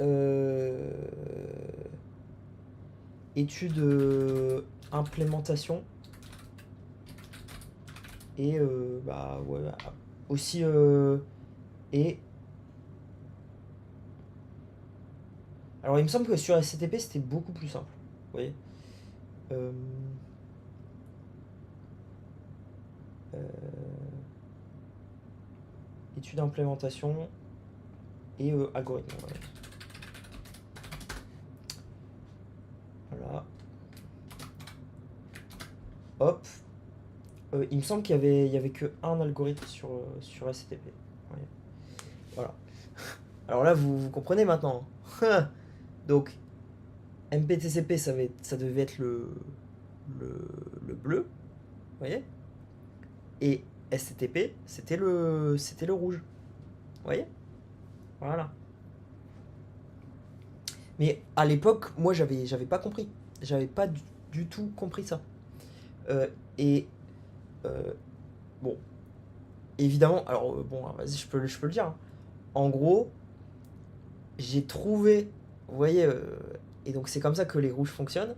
étude implémentation. Et bah ouais, aussi et alors il me semble que sur SCTP c'était beaucoup plus simple, vous voyez. Étude d'implémentation et algorithme. Voilà. Hop. Il me semble qu'il y avait que un algorithme sur SCTP. Ouais. Voilà. Alors là, vous comprenez maintenant. Donc, MPTCP, ça devait être le bleu. Vous voyez. Et SCTP, c'était le rouge. Vous voyez. Voilà. Mais à l'époque, moi, j'avais pas compris. J'avais pas du tout compris ça. Et bon, évidemment, alors bon, vas-y, je peux le dire. Hein. En gros, j'ai trouvé, vous voyez, et donc c'est comme ça que les rouges fonctionnent.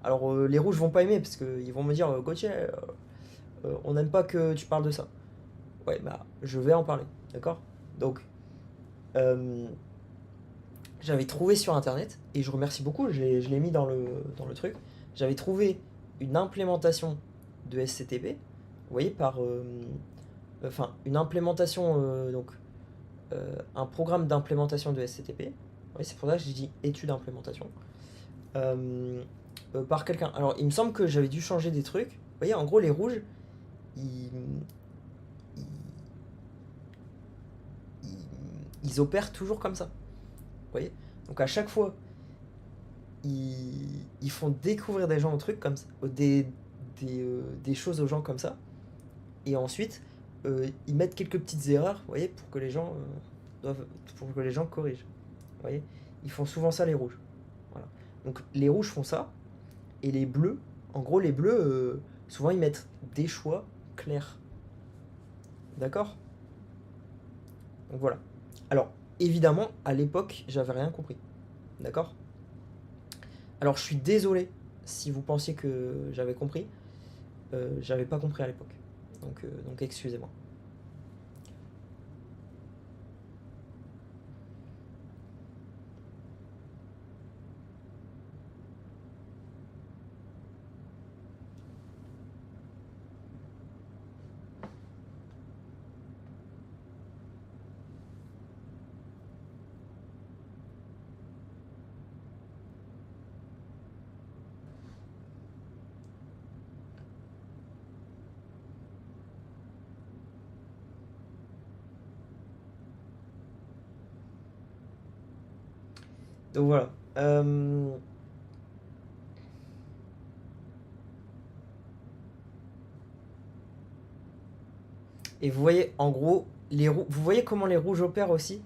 Alors les rouges vont pas aimer parce qu'ils vont me dire Gauthier, on n'aime pas que tu parles de ça. Ouais, bah je vais en parler, d'accord. Donc euh, j'avais trouvé sur internet et je remercie beaucoup, je l'ai mis dans le truc. J'avais trouvé une implémentation de SCTP, vous voyez, enfin une implémentation donc un programme d'implémentation de SCTP. Oui, c'est pour ça que j'ai dit étude d'implémentation. Par quelqu'un. Alors, il me semble que j'avais dû changer des trucs. Vous voyez, en gros, les rouges, ils, ils, ils opèrent toujours comme ça. Vous voyez. Donc, à chaque fois, ils font découvrir des gens au truc comme ça, des choses aux gens comme ça. Et ensuite, ils mettent quelques petites erreurs, vous voyez, pour que les gens corrigent. Vous voyez, ils font souvent ça les rouges. Voilà. Donc les rouges font ça et les bleus, en gros les bleus, souvent ils mettent des choix clairs. D'accord. Donc voilà. Alors évidemment à l'époque j'avais rien compris. D'accord. Alors je suis désolé si vous pensiez que j'avais compris. J'avais pas compris à l'époque. Donc excusez-moi. Donc voilà. Et vous voyez, en gros, vous voyez comment les rouges opèrent aussi.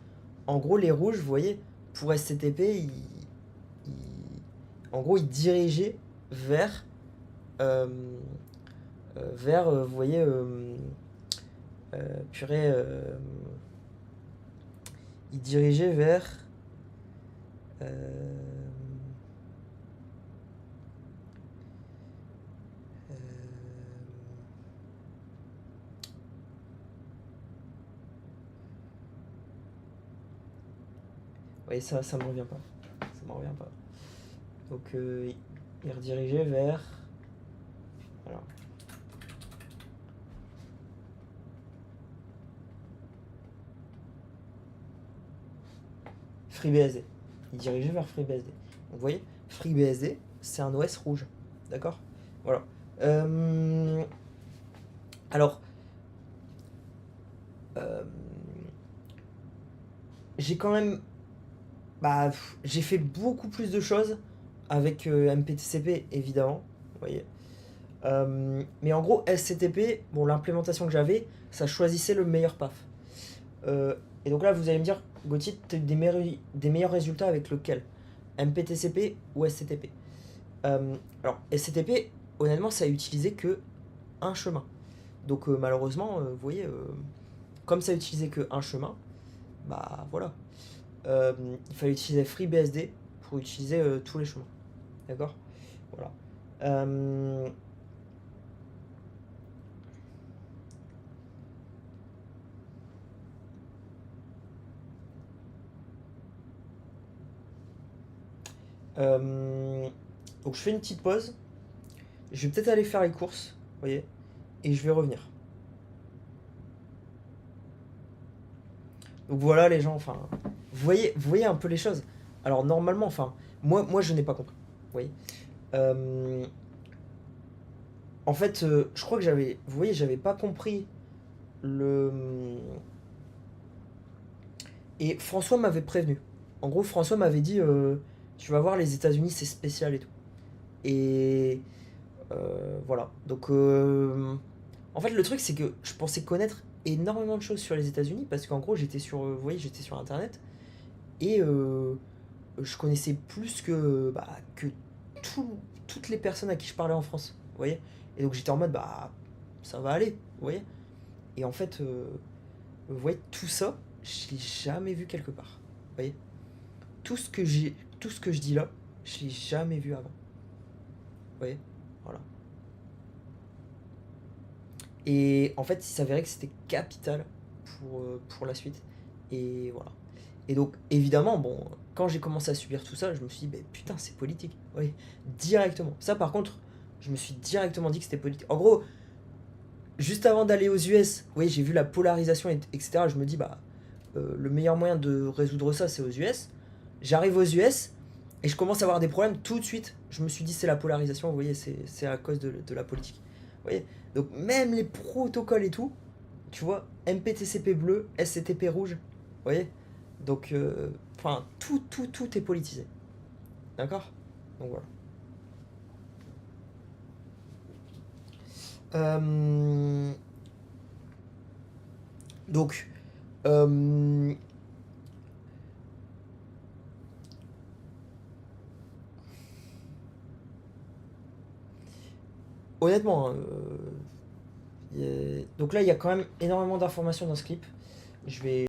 En gros, les rouges, vous voyez, pour SCTP, en gros, ils dirigeaient vers, euh, vous voyez, purée, ils dirigeaient vers, euh, euh, oui, ça me revient pas. Ça me revient pas. Donc, ils redirigeaient vers, voilà. FreeBSD. Ils dirigeaient vers FreeBSD. Donc, vous voyez, FreeBSD, c'est un OS rouge. D'accord? Voilà. Euh, alors, euh, j'ai quand même. Bah, j'ai fait beaucoup plus de choses avec MPTCP, évidemment. Vous voyez. Mais en gros, SCTP, bon, l'implémentation que j'avais, ça choisissait le meilleur path. Euh, et donc là, vous allez me dire, Gauthier, tu as eu des meilleurs résultats avec lequel? MPTCP ou SCTP? Alors, SCTP, honnêtement, ça a utilisé que un chemin. Donc malheureusement, vous voyez, comme ça a utilisé que un chemin, bah voilà. Il fallait utiliser FreeBSD pour utiliser tous les chemins. D'accord? Voilà. Euh, euh, donc je fais une petite pause. Je vais peut-être aller faire les courses, vous voyez, et je vais revenir. Donc voilà les gens, enfin, vous voyez un peu les choses. Alors normalement, enfin, moi je n'ai pas compris. Vous voyez. Euh, En fait, je crois que vous voyez, j'avais pas compris le. Et François m'avait prévenu. En gros, François m'avait dit, tu vas voir, les États-Unis, c'est spécial et tout. Et voilà. Donc, en fait, le truc, c'est que je pensais connaître énormément de choses sur les États-Unis parce qu'en gros, j'étais sur, vous voyez, j'étais sur Internet et je connaissais plus que toutes les personnes à qui je parlais en France. Vous voyez. Et donc, j'étais en mode, bah, ça va aller. Vous voyez. Et en fait, vous voyez, tout ça, je l'ai jamais vu quelque part. Vous voyez. Tout ce que je dis là, je l'ai jamais vu avant. Vous voyez. Voilà. Et en fait, il s'avérait que c'était capital pour la suite. Et voilà. Et donc, évidemment, bon, quand j'ai commencé à subir tout ça, je me suis dit, bah, putain, c'est politique. Oui, directement. Ça, par contre, je me suis directement dit que c'était politique. En gros, juste avant d'aller aux US, oui, j'ai vu la polarisation, etc. Je me dis, bah, le meilleur moyen de résoudre ça, c'est aux US. J'arrive aux US et je commence à avoir des problèmes tout de suite. Je me suis dit, c'est la polarisation, vous voyez, c'est à cause de la politique. Vous voyez. Donc, même les protocoles et tout, tu vois, MPTCP bleu, SCTP rouge, vous voyez. Donc, enfin, tout est politisé. D'accord. Donc voilà. Euh, donc, euh, honnêtement, hein, donc là, il y a quand même énormément d'informations dans ce clip. Je vais